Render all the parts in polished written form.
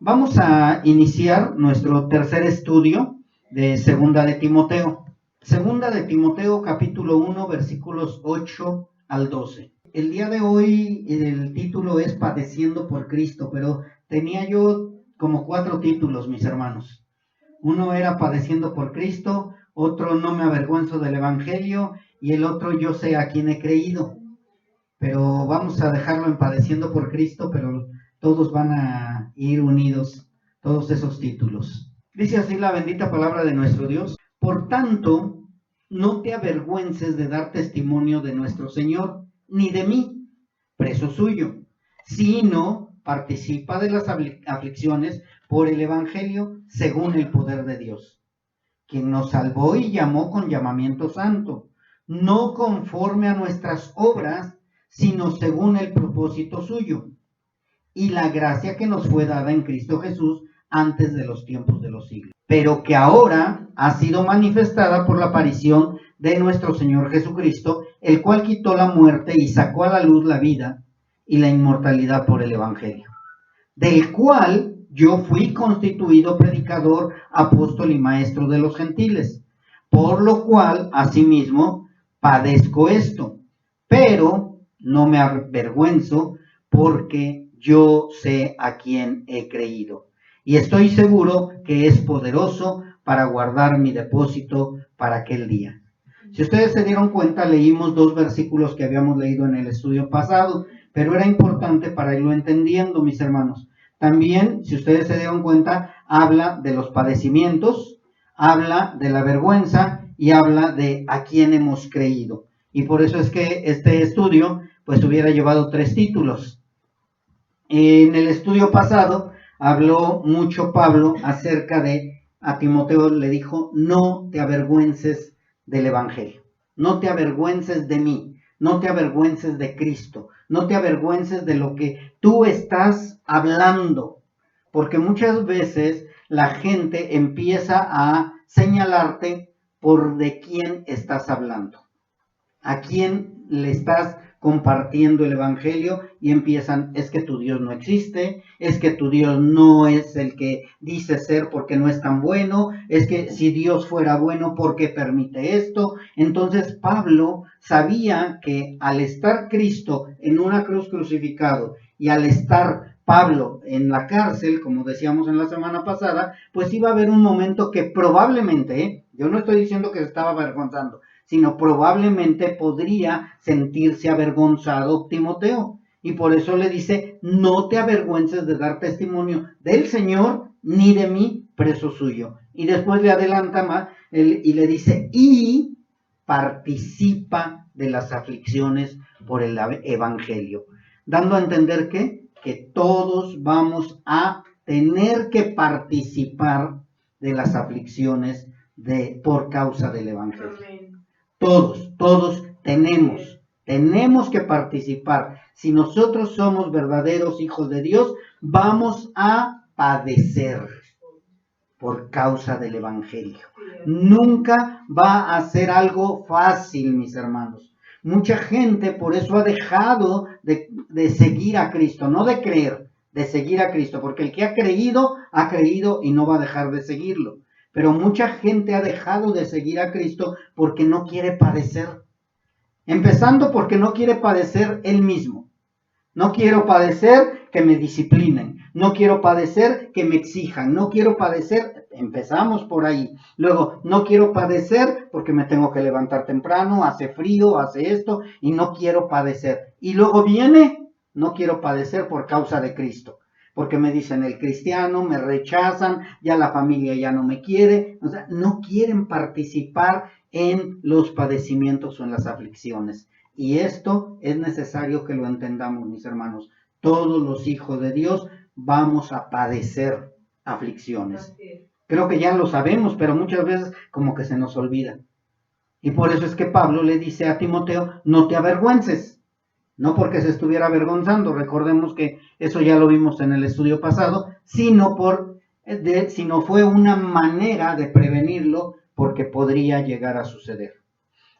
Vamos a iniciar nuestro tercer estudio de Segunda de Timoteo. Segunda de Timoteo, capítulo 1, versículos 8 al 12. El día de hoy el título es Padeciendo por Cristo, pero tenía yo como 4 títulos, mis hermanos. Uno era Padeciendo por Cristo, otro No me avergüenzo del Evangelio y el otro Yo sé a quién he creído. Pero vamos a dejarlo en Padeciendo por Cristo, pero todos van a ir unidos, todos esos títulos. Dice así la bendita palabra de nuestro Dios. Por tanto, no te avergüences de dar testimonio de nuestro Señor, ni de mí, preso suyo, sino participa de las aflicciones por el Evangelio según el poder de Dios, quien nos salvó y llamó con llamamiento santo, no conforme a nuestras obras, sino según el propósito suyo, y la gracia que nos fue dada en Cristo Jesús antes de los tiempos de los siglos, pero que ahora ha sido manifestada por la aparición de nuestro Señor Jesucristo, el cual quitó la muerte y sacó a la luz la vida y la inmortalidad por el Evangelio, del cual yo fui constituido predicador, apóstol y maestro de los gentiles, por lo cual asimismo padezco esto, pero no me avergüenzo, porque yo sé a quién he creído, y estoy seguro que es poderoso para guardar mi depósito para aquel día. Si ustedes se dieron cuenta, leímos 2 versículos que habíamos leído en el estudio pasado, pero era importante para irlo entendiendo, mis hermanos. También, si ustedes se dieron cuenta, habla de los padecimientos, habla de la vergüenza y habla de a quién hemos creído. Y por eso es que este estudio pues hubiera llevado 3 títulos. En el estudio pasado habló mucho Pablo acerca de, a Timoteo le dijo, no te avergüences del Evangelio, no te avergüences de mí, no te avergüences de Cristo, no te avergüences de lo que tú estás hablando, porque muchas veces la gente empieza a señalarte por de quién estás hablando, a quién le estás compartiendo el Evangelio, y empiezan, es que tu Dios no existe, es que tu Dios no es el que dice ser porque no es tan bueno, es que si Dios fuera bueno, ¿por qué permite esto? Entonces Pablo sabía que al estar Cristo en una cruz crucificado y al estar Pablo en la cárcel, como decíamos en la semana pasada, pues iba a haber un momento que probablemente, yo no estoy diciendo que se estaba avergonzando, sino probablemente podría sentirse avergonzado Timoteo. Y por eso le dice, no te avergüences de dar testimonio del Señor, ni de mí, preso suyo. Y después le adelanta más y le dice, y participa de las aflicciones por el Evangelio. Dando a entender que todos vamos a tener que participar de las aflicciones por causa del Evangelio. Amén. Todos tenemos que participar. Si nosotros somos verdaderos hijos de Dios, vamos a padecer por causa del Evangelio. Nunca va a ser algo fácil, mis hermanos. Mucha gente por eso ha dejado de seguir a Cristo, no de creer, de seguir a Cristo, porque el que ha creído y no va a dejar de seguirlo. Pero mucha gente ha dejado de seguir a Cristo porque no quiere padecer. Empezando porque no quiere padecer él mismo. No quiero padecer que me disciplinen. No quiero padecer que me exijan. No quiero padecer, empezamos por ahí. Luego, no quiero padecer porque me tengo que levantar temprano, hace frío, hace esto, y no quiero padecer. Y luego viene, no quiero padecer por causa de Cristo. Porque me dicen el cristiano, me rechazan, ya la familia ya no me quiere. O sea, no quieren participar en los padecimientos o en las aflicciones. Y esto es necesario que lo entendamos, mis hermanos. Todos los hijos de Dios vamos a padecer aflicciones. Creo que ya lo sabemos, pero muchas veces como que se nos olvida. Y por eso es que Pablo le dice a Timoteo, no te avergüences. No porque se estuviera avergonzando, recordemos que eso ya lo vimos en el estudio pasado, sino fue una manera de prevenirlo porque podría llegar a suceder.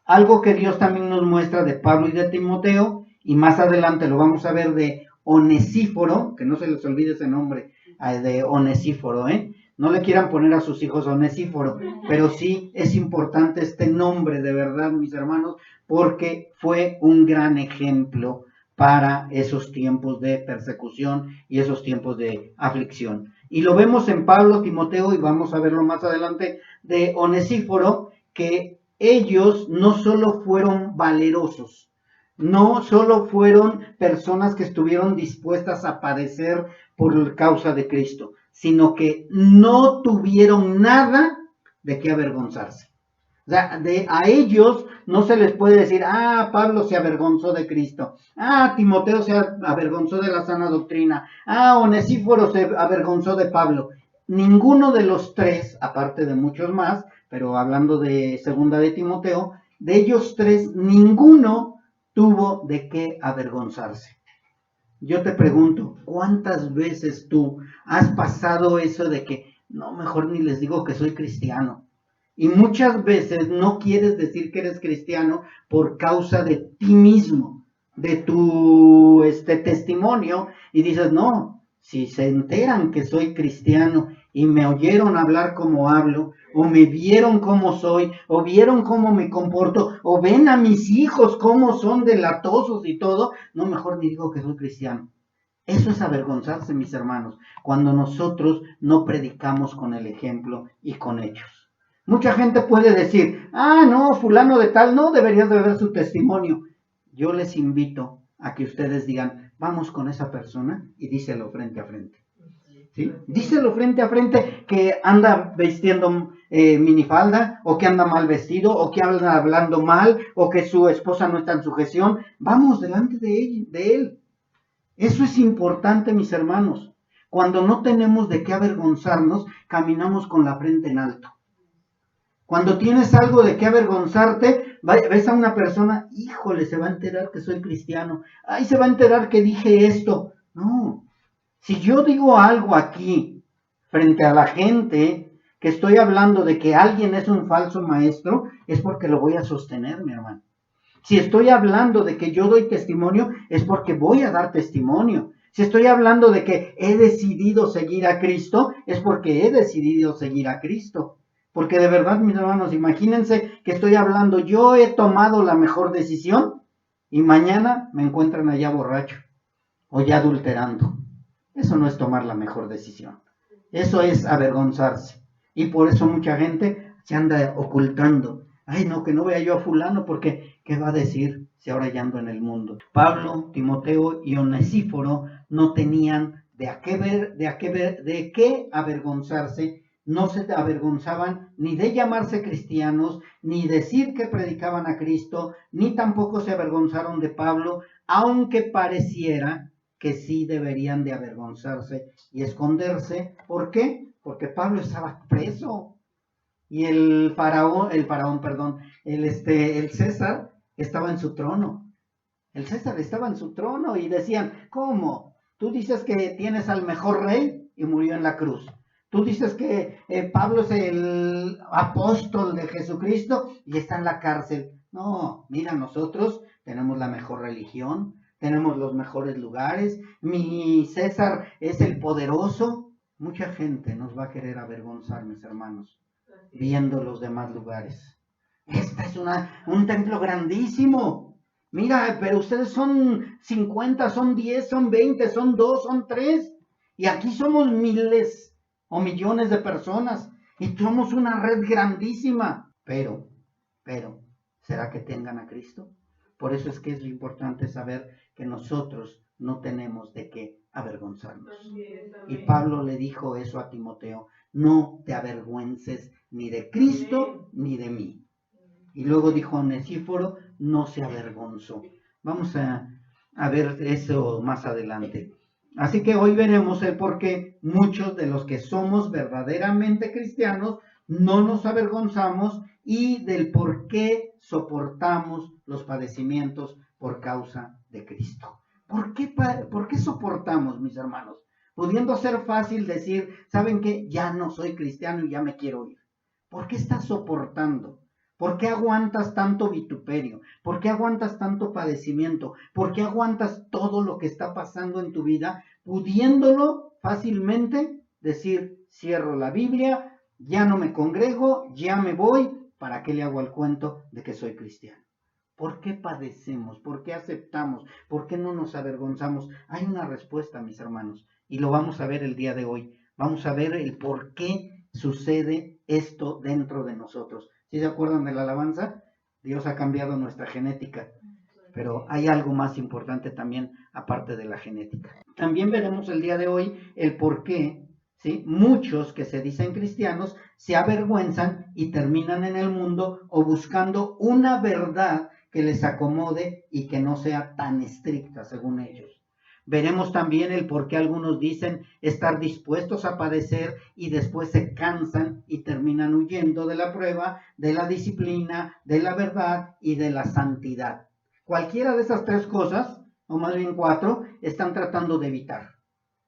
Algo que Dios también nos muestra de Pablo y de Timoteo, y más adelante lo vamos a ver de Onesíforo, que no se les olvide ese nombre, de Onesíforo, ¿eh? No le quieran poner a sus hijos Onesíforo, pero sí es importante este nombre de verdad, mis hermanos, porque fue un gran ejemplo para esos tiempos de persecución y esos tiempos de aflicción. Y lo vemos en Pablo, Timoteo, y vamos a verlo más adelante, de Onesíforo, que ellos no solo fueron valerosos, no solo fueron personas que estuvieron dispuestas a padecer por causa de Cristo, sino que no tuvieron nada de qué avergonzarse. O sea, a ellos no se les puede decir, Pablo se avergonzó de Cristo, Timoteo se avergonzó de la sana doctrina, Onesíforo se avergonzó de Pablo. Ninguno de los tres, aparte de muchos más, pero hablando de segunda de Timoteo, de ellos tres, ninguno tuvo de qué avergonzarse. Yo te pregunto, ¿cuántas veces tú has pasado eso de que, no, mejor ni les digo que soy cristiano? Y muchas veces no quieres decir que eres cristiano por causa de ti mismo, de tu testimonio, y dices, no, si se enteran que soy cristiano y me oyeron hablar como hablo, o me vieron cómo soy, o vieron cómo me comporto, o ven a mis hijos cómo son delatosos y todo, no, mejor ni digo que soy cristiano. Eso es avergonzarse, mis hermanos, cuando nosotros no predicamos con el ejemplo y con hechos. Mucha gente puede decir, no, fulano de tal, no deberías de ver su testimonio. Yo les invito a que ustedes digan, vamos con esa persona y díselo frente a frente. ¿Sí? Díselo frente a frente que anda vistiendo minifalda, o que anda mal vestido, o que anda hablando mal, o que su esposa no está en sujeción. Vamos delante de él. Eso es importante, mis hermanos. Cuando no tenemos de qué avergonzarnos, caminamos con la frente en alto. Cuando tienes algo de qué avergonzarte, ves a una persona, híjole, se va a enterar que soy cristiano. Ay, se va a enterar que dije esto. No. Si yo digo algo aquí, frente a la gente, que estoy hablando de que alguien es un falso maestro, es porque lo voy a sostener, mi hermano. Si estoy hablando de que yo doy testimonio, es porque voy a dar testimonio. Si estoy hablando de que he decidido seguir a Cristo, es porque he decidido seguir a Cristo. Porque de verdad, mis hermanos, imagínense que estoy hablando, yo he tomado la mejor decisión y mañana me encuentran allá borracho o ya adulterando. Eso no es tomar la mejor decisión. Eso es avergonzarse. Y por eso mucha gente se anda ocultando. Ay, no, que no vea yo a fulano porque, ¿qué va a decir si ahora ya ando en el mundo? Pablo, Timoteo y Onesíforo no tenían de qué avergonzarse. No se avergonzaban ni de llamarse cristianos, ni decir que predicaban a Cristo, ni tampoco se avergonzaron de Pablo, aunque pareciera que sí deberían de avergonzarse y esconderse. ¿Por qué? Porque Pablo estaba preso y el César estaba en su trono. El César estaba en su trono y decían, ¿cómo? Tú dices que tienes al mejor rey y murió en la cruz. Tú dices que Pablo es el apóstol de Jesucristo y está en la cárcel. No, mira, nosotros tenemos la mejor religión, tenemos los mejores lugares, mi César es el poderoso. Mucha gente nos va a querer avergonzar, mis hermanos, viendo los demás lugares. Este es un templo grandísimo. Mira, pero ustedes son 50, son 10, son 20, son 2, son 3. Y aquí somos miles o millones de personas. Y somos una red grandísima. Pero, ¿será que tengan a Cristo? Por eso es que es importante saber que nosotros no tenemos de qué avergonzarnos. Y Pablo le dijo eso a Timoteo, no te avergüences ni de Cristo ni de mí. Y luego dijo Onesíforo, no se avergonzó. Vamos a ver eso más adelante. Así que hoy veremos el por qué muchos de los que somos verdaderamente cristianos no nos avergonzamos y del por qué soportamos los padecimientos por causa de Cristo. ¿Por qué soportamos, mis hermanos? Pudiendo ser fácil decir, ¿saben qué? Ya no soy cristiano y ya me quiero ir. ¿Por qué estás soportando? ¿Por qué aguantas tanto vituperio? ¿Por qué aguantas tanto padecimiento? ¿Por qué aguantas todo lo que está pasando en tu vida? pudiéndolo fácilmente decir, cierro la Biblia, ya no me congrego, ya me voy, ¿para qué le hago al cuento de que soy cristiano? ¿Por qué padecemos? ¿Por qué aceptamos? ¿Por qué no nos avergonzamos? Hay una respuesta, mis hermanos, y lo vamos a ver el día de hoy. Vamos a ver el por qué sucede esto dentro de nosotros. ¿Sí se acuerdan de la alabanza? Dios ha cambiado nuestra genética, pero hay algo más importante también aparte de la genética. También veremos el día de hoy el por qué, ¿sí?, muchos que se dicen cristianos se avergüenzan y terminan en el mundo o buscando una verdad que les acomode y que no sea tan estricta según ellos. Veremos también el por qué algunos dicen estar dispuestos a padecer y después se cansan y terminan huyendo de la prueba, de la disciplina, de la verdad y de la santidad. Cualquiera de esas tres cosas, o más bien cuatro, están tratando de evitar.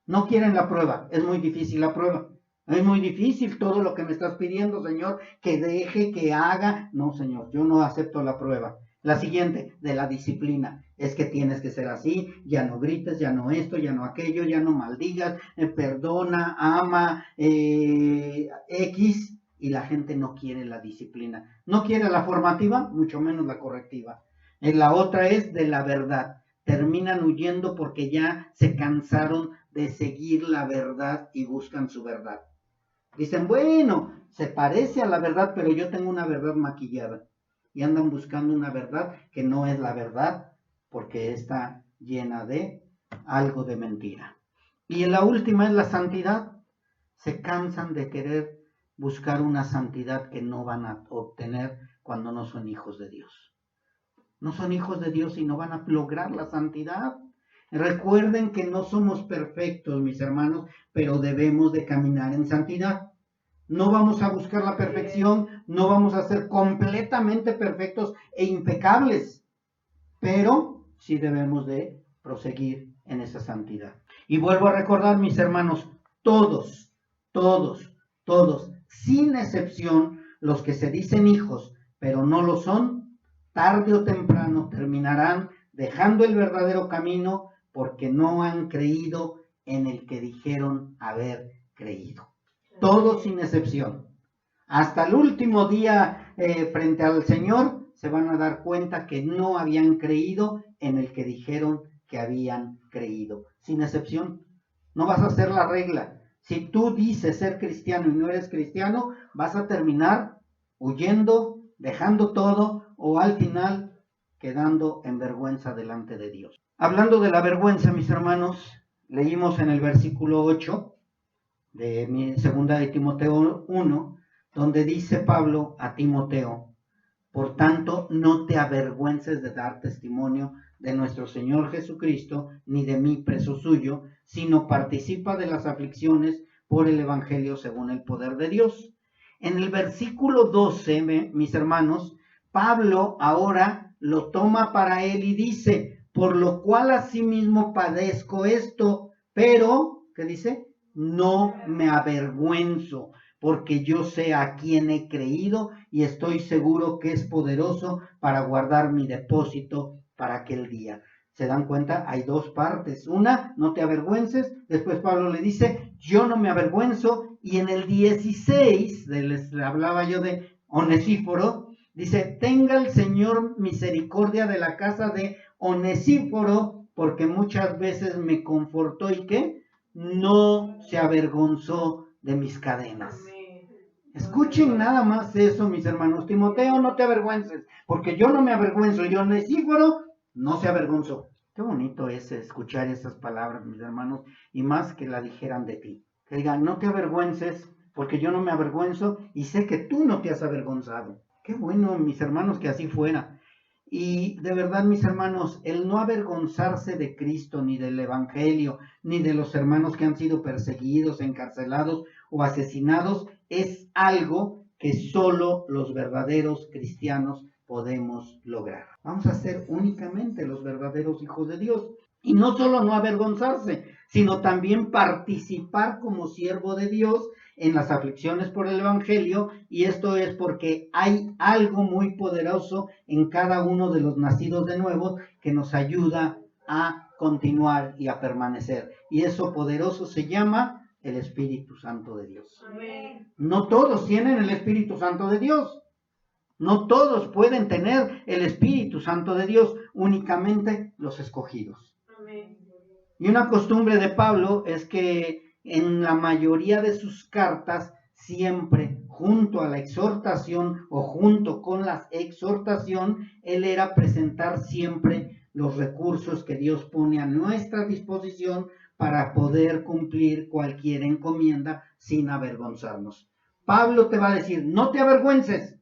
No quieren la prueba, es muy difícil la prueba. Es muy difícil todo lo que me estás pidiendo, Señor, que deje, que haga. No, Señor, yo no acepto la prueba. La siguiente, de la disciplina. Es que tienes que ser así, ya no grites, ya no esto, ya no aquello, ya no maldigas, perdona, ama, X, y la gente no quiere la disciplina. No quiere la formativa, mucho menos la correctiva. La otra es de la verdad. Terminan huyendo porque ya se cansaron de seguir la verdad y buscan su verdad. Dicen, bueno, se parece a la verdad, pero yo tengo una verdad maquillada. Y andan buscando una verdad que no es la verdad, porque está llena de algo de mentira. Y la última es la santidad. Se cansan de querer buscar una santidad que no van a obtener cuando no son hijos de Dios. No son hijos de Dios y no van a lograr la santidad. Recuerden que no somos perfectos, mis hermanos, pero debemos de caminar en santidad. No vamos a buscar la perfección, no vamos a ser completamente perfectos e impecables, pero sí debemos de proseguir en esa santidad. Y vuelvo a recordar, mis hermanos, todos, sin excepción, los que se dicen hijos, pero no lo son, tarde o temprano terminarán dejando el verdadero camino porque no han creído en el que dijeron haber creído. Todos sin excepción. Hasta el último día frente al Señor se van a dar cuenta que no habían creído en el que dijeron que habían creído. Sin excepción. No vas a hacer la regla. Si tú dices ser cristiano y no eres cristiano, vas a terminar huyendo, dejando todo o al final quedando en vergüenza delante de Dios. Hablando de la vergüenza, mis hermanos, leímos en el versículo 8 de mi segunda de Timoteo 1, donde dice Pablo a Timoteo, por tanto, no te avergüences de dar testimonio de nuestro Señor Jesucristo, ni de mí preso suyo, sino participa de las aflicciones por el Evangelio según el poder de Dios. En el versículo 12, mis hermanos, Pablo ahora lo toma para él y dice, por lo cual asimismo padezco esto, pero, ¿qué dice? No me avergüenzo, porque yo sé a quién he creído y estoy seguro que es poderoso para guardar mi depósito para aquel día. ¿Se dan cuenta? Hay dos partes. Una, no te avergüences. Después Pablo le dice, yo no me avergüenzo. Y en el 16, les hablaba yo de Onesíforo, dice, tenga el Señor misericordia de la casa de Onesíforo, porque muchas veces me confortó y ¿qué? No se avergonzó de mis cadenas. Escuchen nada más eso, mis hermanos. Timoteo, no te avergüences, porque yo no me avergüenzo. Y Onesíforo no se avergonzó. Qué bonito es escuchar esas palabras, mis hermanos, y más que la dijeran de ti. Que digan, no te avergüences, porque yo no me avergüenzo y sé que tú no te has avergonzado. Qué bueno, mis hermanos, que así fuera. Y de verdad, mis hermanos, el no avergonzarse de Cristo, ni del Evangelio, ni de los hermanos que han sido perseguidos, encarcelados o asesinados, es algo que solo los verdaderos cristianos podemos lograr. Vamos a ser únicamente los verdaderos hijos de Dios. Y no solo no avergonzarse, sino también participar como siervo de Dios en las aflicciones por el Evangelio, y esto es porque hay algo muy poderoso en cada uno de los nacidos de nuevo que nos ayuda a continuar y a permanecer. Y eso poderoso se llama el Espíritu Santo de Dios. Amén. No todos tienen el Espíritu Santo de Dios. No todos pueden tener el Espíritu Santo de Dios, únicamente los escogidos. Amén. Y una costumbre de Pablo es que en la mayoría de sus cartas, siempre junto a la exhortación o junto con la exhortación, él era presentar siempre los recursos que Dios pone a nuestra disposición para poder cumplir cualquier encomienda sin avergonzarnos. Pablo te va a decir, no te avergüences,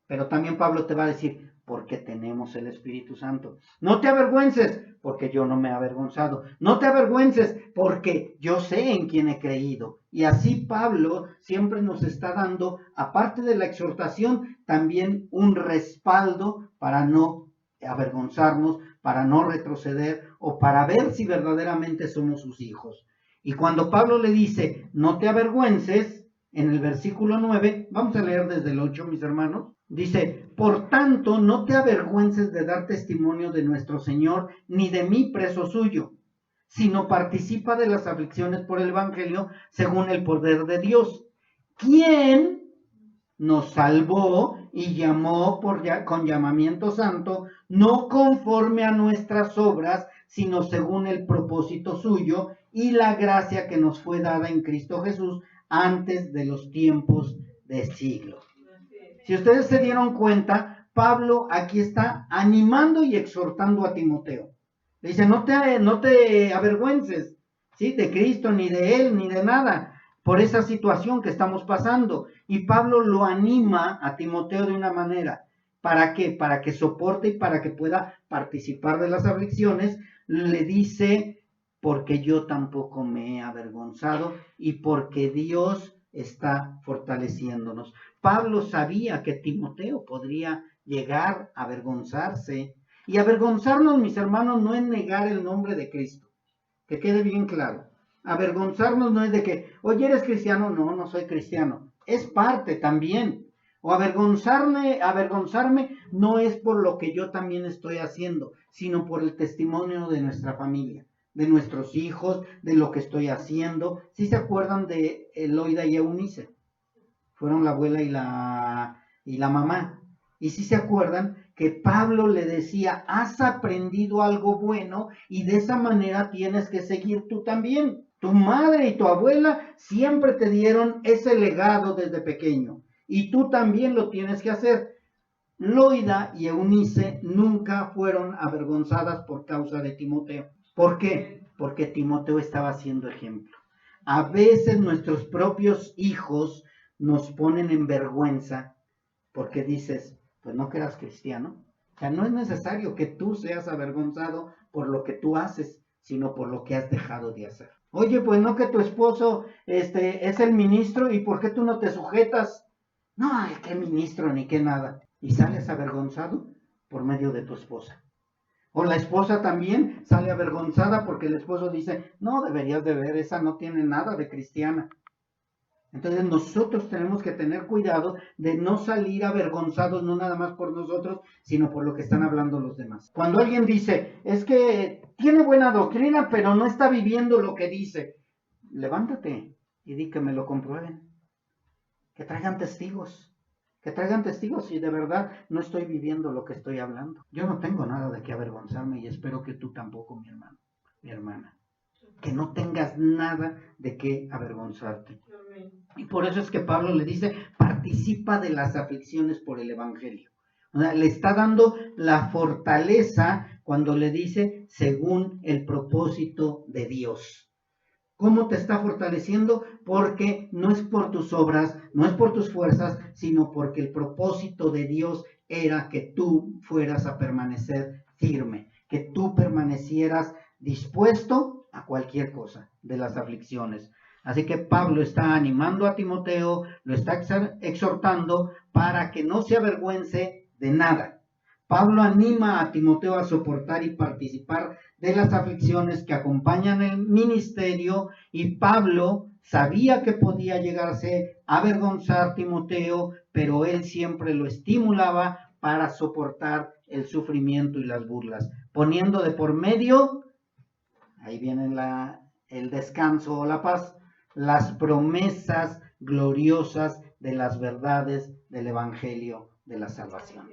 pero también Pablo te va a decir, porque tenemos el Espíritu Santo. No te avergüences, porque yo no me he avergonzado. No te avergüences, porque yo sé en quién he creído. Y así Pablo siempre nos está dando, aparte de la exhortación, también un respaldo para no avergonzarnos, para no retroceder o para ver si verdaderamente somos sus hijos. Y cuando Pablo le dice, no te avergüences, en el versículo 9, vamos a leer desde el 8, mis hermanos, dice, por tanto, no te avergüences de dar testimonio de nuestro Señor, ni de mí preso suyo, sino participa de las aflicciones por el Evangelio según el poder de Dios, quien nos salvó y llamó con llamamiento santo, no conforme a nuestras obras, sino según el propósito suyo y la gracia que nos fue dada en Cristo Jesús antes de los tiempos de siglo. Si ustedes se dieron cuenta, Pablo aquí está animando y exhortando a Timoteo. Le dice, no te avergüences, ¿sí? De Cristo, ni de él, ni de nada, por esa situación que estamos pasando. Y Pablo lo anima a Timoteo de una manera. ¿Para qué? Para que soporte y para que pueda participar de las aflicciones. Le dice, porque yo tampoco me he avergonzado y porque Dios está fortaleciéndonos. Pablo sabía que Timoteo podría llegar a avergonzarse. Y avergonzarnos, mis hermanos, no es negar el nombre de Cristo. Que quede bien claro. Avergonzarnos no es de que, oye, ¿eres cristiano? No, no soy cristiano. Es parte también. O avergonzarme no es por lo que yo también estoy haciendo, sino por el testimonio de nuestra familia, de nuestros hijos, de lo que estoy haciendo. ¿Sí se acuerdan de Eloida y Eunice? Fueron la abuela y la mamá. Y si se acuerdan que Pablo le decía, has aprendido algo bueno y de esa manera tienes que seguir tú también. Tu madre y tu abuela siempre te dieron ese legado desde pequeño y tú también lo tienes que hacer. Loida y Eunice nunca fueron avergonzadas por causa de Timoteo. ¿Por qué? Porque Timoteo estaba siendo ejemplo. A veces nuestros propios hijos nos ponen en vergüenza porque dices, pues no que eras cristiano. O sea, no es necesario que tú seas avergonzado por lo que tú haces, sino por lo que has dejado de hacer. Oye, pues no que tu esposo es el ministro y ¿por qué tú no te sujetas? No, qué ministro ni qué nada. Y sales avergonzado por medio de tu esposa. O la esposa también sale avergonzada porque el esposo dice, no, deberías de ver, esa no tiene nada de cristiana. Entonces nosotros tenemos que tener cuidado de no salir avergonzados, no nada más por nosotros, sino por lo que están hablando los demás. Cuando alguien dice, es que tiene buena doctrina, pero no está viviendo lo que dice, levántate y di que me lo comprueben. Que traigan testigos. Que traigan testigos si de verdad no estoy viviendo lo que estoy hablando. Yo no tengo nada de qué avergonzarme y espero que tú tampoco, mi hermano, mi hermana. Que no tengas nada de qué avergonzarte. Y por eso es que Pablo le dice, participa de las aflicciones por el Evangelio. O sea, le está dando la fortaleza cuando le dice, según el propósito de Dios. ¿Cómo te está fortaleciendo? Porque no es por tus obras, no es por tus fuerzas, sino porque el propósito de Dios era que tú fueras a permanecer firme, que tú permanecieras dispuesto a cualquier cosa de las aflicciones. Así que Pablo está animando a Timoteo, lo está exhortando para que no se avergüence de nada. Pablo anima a Timoteo a soportar y participar de las aflicciones que acompañan el ministerio y Pablo sabía que podía llegarse a avergonzar a Timoteo, pero él siempre lo estimulaba para soportar el sufrimiento y las burlas, poniendo de por medio ahí viene el descanso o la paz, las promesas gloriosas de las verdades del Evangelio de la salvación.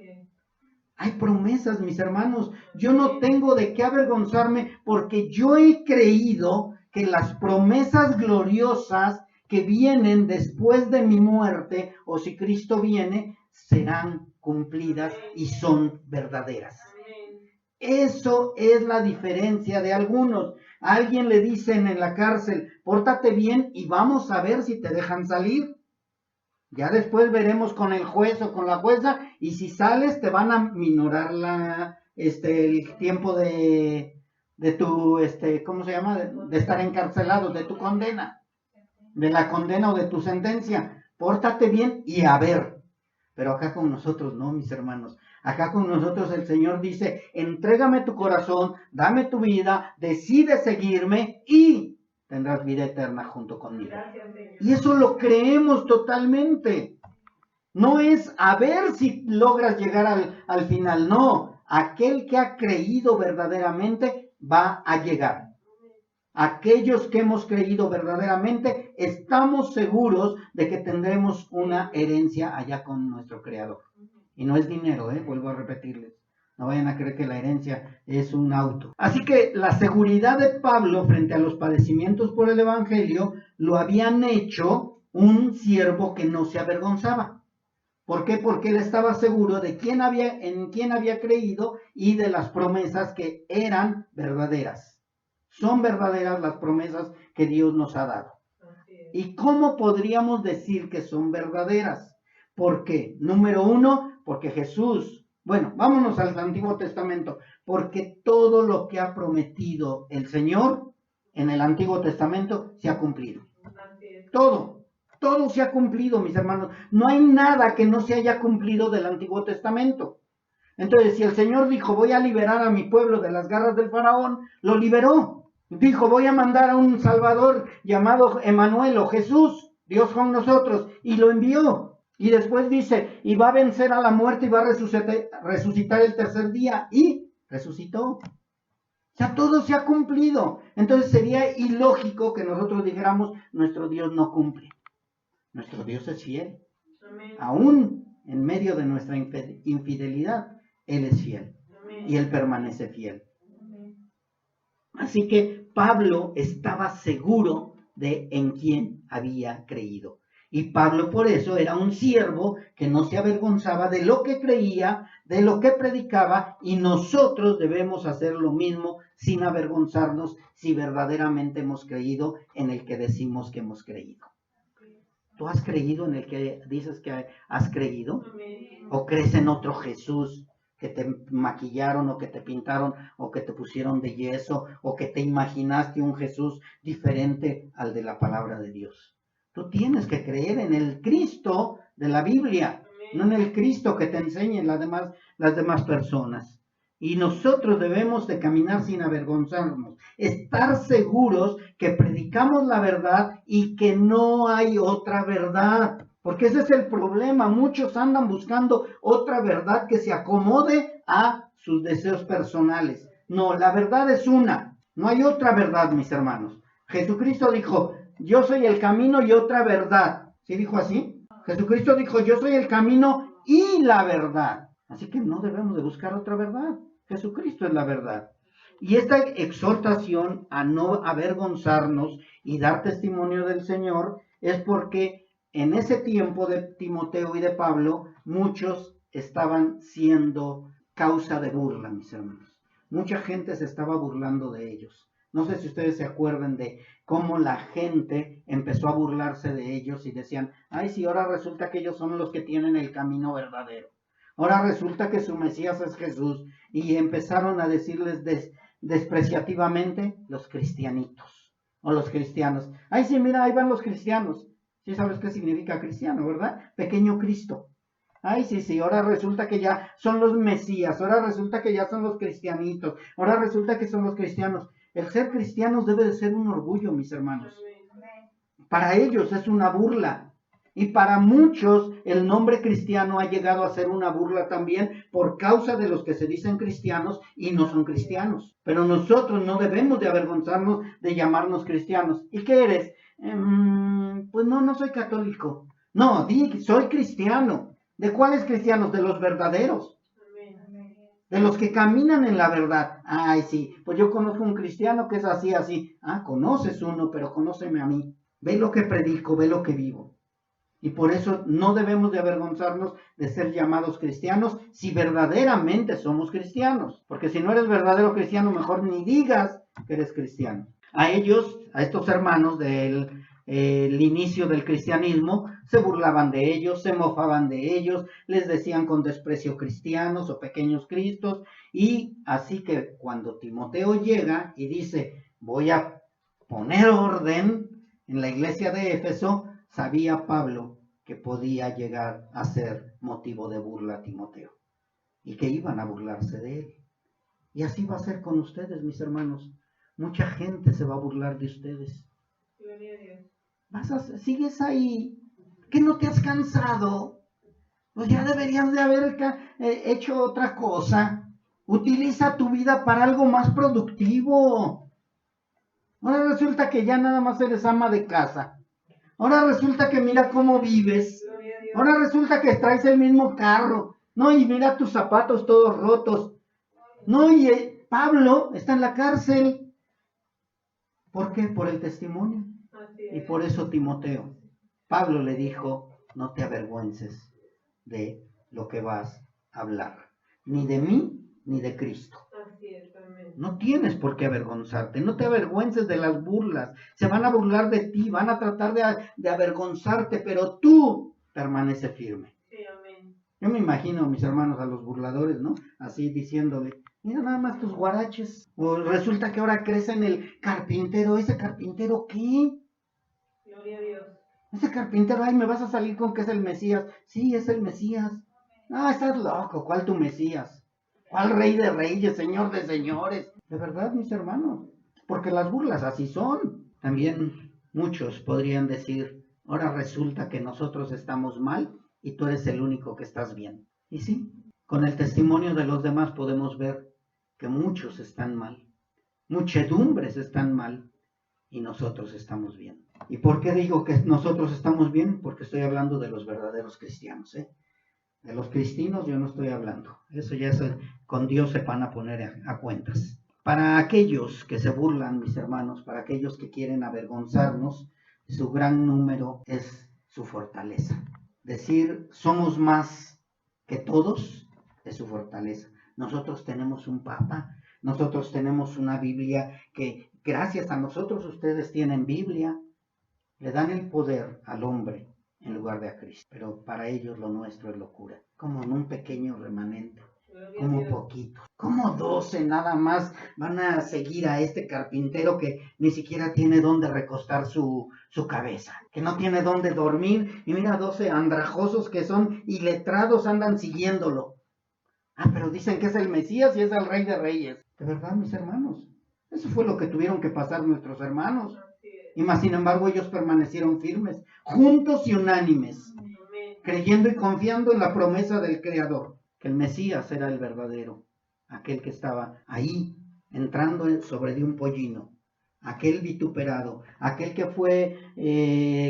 Hay promesas, mis hermanos. Yo no tengo de qué avergonzarme porque yo he creído que las promesas gloriosas que vienen después de mi muerte, o si Cristo viene, serán cumplidas y son verdaderas. Eso es la diferencia de algunos. A alguien le dicen en la cárcel, pórtate bien y vamos a ver si te dejan salir. Ya después veremos con el juez o con la jueza, y si sales te van a minorar el tiempo de tu, ¿cómo se llama? De estar encarcelado, de tu condena, de la condena o de tu sentencia. Pórtate bien y a ver. Pero acá con nosotros no, mis hermanos. Acá con nosotros el Señor dice, entrégame tu corazón, dame tu vida, decide seguirme y tendrás vida eterna junto conmigo. Y eso lo creemos totalmente. No es a ver si logras llegar al final, no. Aquel que ha creído verdaderamente va a llegar. Aquellos que hemos creído verdaderamente estamos seguros de que tendremos una herencia allá con nuestro Creador. Y no es dinero, vuelvo a repetirles. No vayan a creer que la herencia es un auto. Así que la seguridad de Pablo frente a los padecimientos por el Evangelio lo habían hecho un siervo que no se avergonzaba. ¿Por qué? Porque él estaba seguro de en quién había creído y de las promesas que eran verdaderas. Son verdaderas las promesas que Dios nos ha dado. ¿Y cómo podríamos decir que son verdaderas? ¿Por qué? Número uno, porque Jesús, bueno, vámonos al Antiguo Testamento, porque todo lo que ha prometido el Señor en el Antiguo Testamento se ha cumplido. Todo se ha cumplido, mis hermanos. No hay nada que no se haya cumplido del Antiguo Testamento. Entonces, si el Señor dijo, voy a liberar a mi pueblo de las garras del faraón, lo liberó. Dijo, voy a mandar a un Salvador llamado Emanuel o Jesús, Dios con nosotros, y lo envió. Y después dice, y va a vencer a la muerte y va a resucitar el tercer día. Y resucitó. O sea, todo se ha cumplido. Entonces sería ilógico que nosotros dijéramos, nuestro Dios no cumple. Nuestro Dios es fiel. Amén. Aún en medio de nuestra infidelidad, Él es fiel. Amén. Y Él permanece fiel. Amén. Así que Pablo estaba seguro de en quién había creído. Y Pablo por eso era un siervo que no se avergonzaba de lo que creía, de lo que predicaba, y nosotros debemos hacer lo mismo sin avergonzarnos si verdaderamente hemos creído en el que decimos que hemos creído. ¿Tú has creído en el que dices que has creído? ¿O crees en otro Jesús que te maquillaron o que te pintaron o que te pusieron de yeso o que te imaginaste un Jesús diferente al de la palabra de Dios? Tú tienes que creer en el Cristo de la Biblia, no en el Cristo que te enseñen las demás personas. Y nosotros debemos de caminar sin avergonzarnos, estar seguros que predicamos la verdad y que no hay otra verdad. Porque ese es el problema. Muchos andan buscando otra verdad que se acomode a sus deseos personales. No, la verdad es una. No hay otra verdad, mis hermanos. Jesucristo dijo, yo soy el camino y otra verdad. ¿Sí dijo así? Jesucristo dijo, yo soy el camino y la verdad. Así que no debemos de buscar otra verdad. Jesucristo es la verdad. Y esta exhortación a no avergonzarnos y dar testimonio del Señor es porque en ese tiempo de Timoteo y de Pablo, muchos estaban siendo causa de burla, mis hermanos. Mucha gente se estaba burlando de ellos. No sé si ustedes se acuerdan de cómo la gente empezó a burlarse de ellos y decían, ay, sí, ahora resulta que ellos son los que tienen el camino verdadero. Ahora resulta que su Mesías es Jesús. Y empezaron a decirles despreciativamente los cristianitos o los cristianos. Ay, sí, mira, ahí van los cristianos. Sí sabes qué significa cristiano, ¿verdad? Pequeño Cristo. Ay, sí, ahora resulta que ya son los Mesías, ahora resulta que ya son los cristianitos, ahora resulta que son los cristianos. El ser cristianos debe de ser un orgullo, mis hermanos. Para ellos es una burla. Y para muchos el nombre cristiano ha llegado a ser una burla también por causa de los que se dicen cristianos y no son cristianos. Pero nosotros no debemos de avergonzarnos de llamarnos cristianos. ¿Y qué eres? Pues no soy católico. No, di, soy cristiano. ¿De cuáles cristianos? De los verdaderos. De los que caminan en la verdad. Ay, sí, pues yo conozco un cristiano que es así, así. Ah, conoces uno, pero conóceme a mí. Ve lo que predico, ve lo que vivo. Y por eso no debemos de avergonzarnos de ser llamados cristianos si verdaderamente somos cristianos. Porque si no eres verdadero cristiano, mejor ni digas que eres cristiano. A ellos, a estos hermanos del inicio del cristianismo, se burlaban de ellos, se mofaban de ellos, les decían con desprecio cristianos o pequeños cristos. Y así que cuando Timoteo llega y dice, voy a poner orden en la iglesia de Éfeso, sabía Pablo que podía llegar a ser motivo de burla a Timoteo y que iban a burlarse de él. Y así va a ser con ustedes, mis hermanos. Mucha gente se va a burlar de ustedes. Gloria a Dios. Sigues ahí, que no te has cansado, pues ya deberías de haber hecho otra cosa. Utiliza tu vida para algo más productivo. Ahora resulta que ya nada más eres ama de casa. Ahora resulta que mira cómo vives. Ahora resulta que traes el mismo carro. No, y mira tus zapatos todos rotos. No, y Pablo está en la cárcel. ¿Por qué? Por el testimonio. Y por eso Timoteo, Pablo le dijo, no te avergüences de lo que vas a hablar. Ni de mí, ni de Cristo. No tienes por qué avergonzarte, no te avergüences de las burlas, se van a burlar de ti, van a tratar de avergonzarte, pero tú permanece firme. Sí, amén. Yo me imagino a mis hermanos, a los burladores, ¿no? Así diciéndole, mira nada más tus guaraches, o resulta que ahora crecen el carpintero, ¿ese carpintero qué? Gloria a Dios. Ese carpintero, ay, me vas a salir con que es el Mesías. Sí, es el Mesías. No, estás loco, ¿cuál tu Mesías? ¿Cuál rey de reyes, señor de señores? De verdad, mis hermanos, porque las burlas así son. También muchos podrían decir, ahora resulta que nosotros estamos mal y tú eres el único que estás bien. Y sí, con el testimonio de los demás podemos ver que muchos están mal, muchedumbres están mal y nosotros estamos bien. ¿Y por qué digo que nosotros estamos bien? Porque estoy hablando de los verdaderos cristianos, ¿eh? De los cristinos yo no estoy hablando. Eso ya con Dios se van a poner a cuentas. Para aquellos que se burlan, mis hermanos, para aquellos que quieren avergonzarnos, su gran número es su fortaleza. Decir somos más que todos es su fortaleza. Nosotros tenemos un Papa, nosotros tenemos una Biblia que gracias a nosotros ustedes tienen Biblia. Le dan el poder al hombre en lugar de a Cristo. Pero para ellos lo nuestro es locura. Como en un pequeño remanente. Como poquito. Como 12 nada más van a seguir a este carpintero que ni siquiera tiene dónde recostar su cabeza. Que no tiene dónde dormir. Y mira, 12 andrajosos que son iletrados andan siguiéndolo. Ah, pero dicen que es el Mesías y es el Rey de Reyes. De verdad, mis hermanos. Eso fue lo que tuvieron que pasar nuestros hermanos. Y más sin embargo ellos permanecieron firmes, juntos y unánimes, creyendo y confiando en la promesa del Creador, que el Mesías era el verdadero, aquel que estaba ahí, entrando sobre de un pollino, aquel vituperado, aquel que fue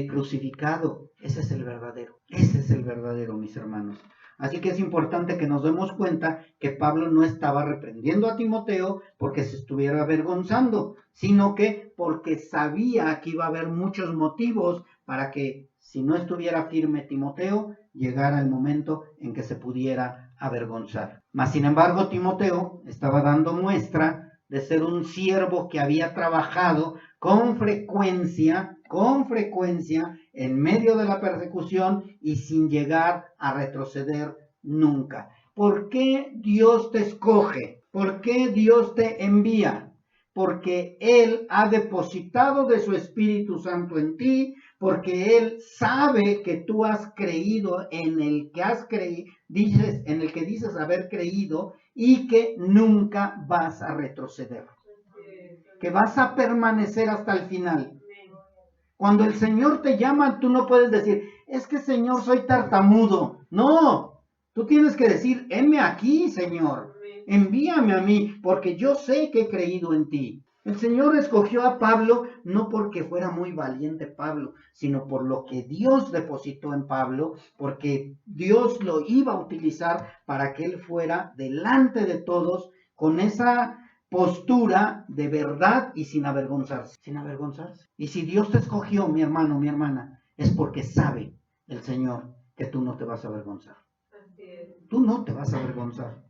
crucificado. Ese es el verdadero, mis hermanos. Así que es importante que nos demos cuenta que Pablo no estaba reprendiendo a Timoteo porque se estuviera avergonzando, sino que porque sabía que iba a haber muchos motivos para que, si no estuviera firme Timoteo, llegara el momento en que se pudiera avergonzar. Mas, sin embargo, Timoteo estaba dando muestra de ser un siervo que había trabajado con frecuencia en medio de la persecución y sin llegar a retroceder nunca. ¿Por qué Dios te escoge? ¿Por qué Dios te envía? Porque Él ha depositado de su Espíritu Santo en ti, porque Él sabe que tú has creído en el que has creído, en el que dices haber creído, y que nunca vas a retroceder, que vas a permanecer hasta el final. Cuando el Señor te llama, tú no puedes decir, es que Señor, soy tartamudo. No, tú tienes que decir, heme aquí, Señor. Envíame a mí, porque yo sé que he creído en ti. El Señor escogió a Pablo no porque fuera muy valiente Pablo, sino por lo que Dios depositó en Pablo, porque Dios lo iba a utilizar para que él fuera delante de todos con esa postura de verdad y sin avergonzarse. Sin avergonzarse. Y si Dios te escogió, mi hermano, mi hermana, es porque sabe el Señor que tú no te vas a avergonzar. Así es. Tú no te vas a avergonzar.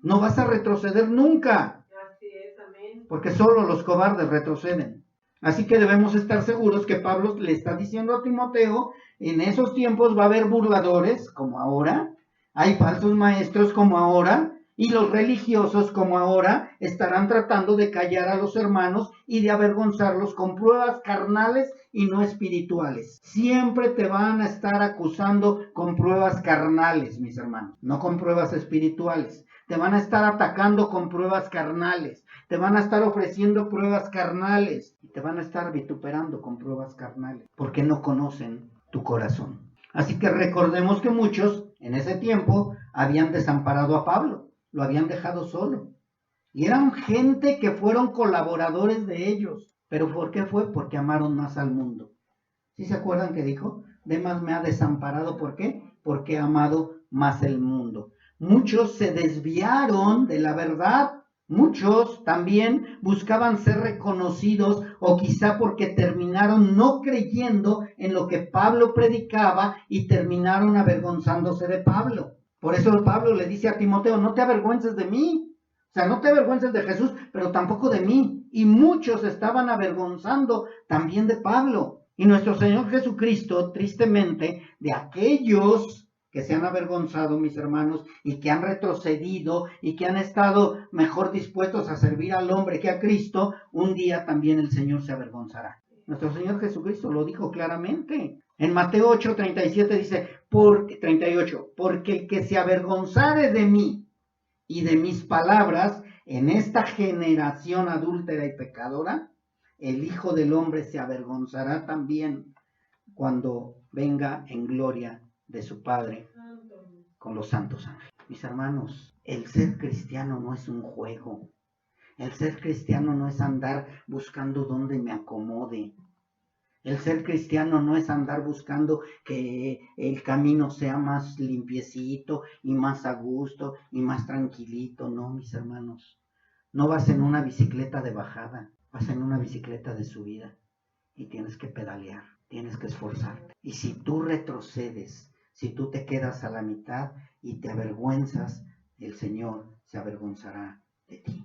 No vas a retroceder nunca. Así es, amén. Porque solo los cobardes retroceden. Así que debemos estar seguros que Pablo le está diciendo a Timoteo, en esos tiempos va a haber burladores como ahora, hay falsos maestros como ahora, y los religiosos como ahora estarán tratando de callar a los hermanos y de avergonzarlos con pruebas carnales y no espirituales. Siempre te van a estar acusando con pruebas carnales, mis hermanos, no con pruebas espirituales. Te van a estar atacando con pruebas carnales. Te van a estar ofreciendo pruebas carnales. Y te van a estar vituperando con pruebas carnales. Porque no conocen tu corazón. Así que recordemos que muchos en ese tiempo habían desamparado a Pablo. Lo habían dejado solo. Y eran gente que fueron colaboradores de ellos. ¿Pero por qué fue? Porque amaron más al mundo. ¿Sí se acuerdan que dijo? Demas me ha desamparado. ¿Por qué? Porque ha amado más el mundo. Muchos se desviaron de la verdad. Muchos también buscaban ser reconocidos o quizá porque terminaron no creyendo en lo que Pablo predicaba y terminaron avergonzándose de Pablo. Por eso Pablo le dice a Timoteo, no te avergüences de mí. O sea, no te avergüences de Jesús, pero tampoco de mí. Y muchos estaban avergonzando también de Pablo. Y nuestro Señor Jesucristo, tristemente, de aquellos que se han avergonzado, mis hermanos, y que han retrocedido y que han estado mejor dispuestos a servir al hombre que a Cristo, un día también el Señor se avergonzará. Nuestro Señor Jesucristo lo dijo claramente. En Mateo 8:37 dice, 38, porque el que se avergonzare de mí y de mis palabras en esta generación adúltera y pecadora, el Hijo del Hombre se avergonzará también cuando venga en gloria de su Padre con los santos ángeles. Mis hermanos, el ser cristiano no es un juego. El ser cristiano no es andar buscando dónde me acomode. El ser cristiano no es andar buscando que el camino sea más limpiecito y más a gusto y más tranquilito. No, mis hermanos. No vas en una bicicleta de bajada, vas en una bicicleta de subida y tienes que pedalear, tienes que esforzarte. Y si tú retrocedes, si tú te quedas a la mitad y te avergüenzas, el Señor se avergonzará de ti.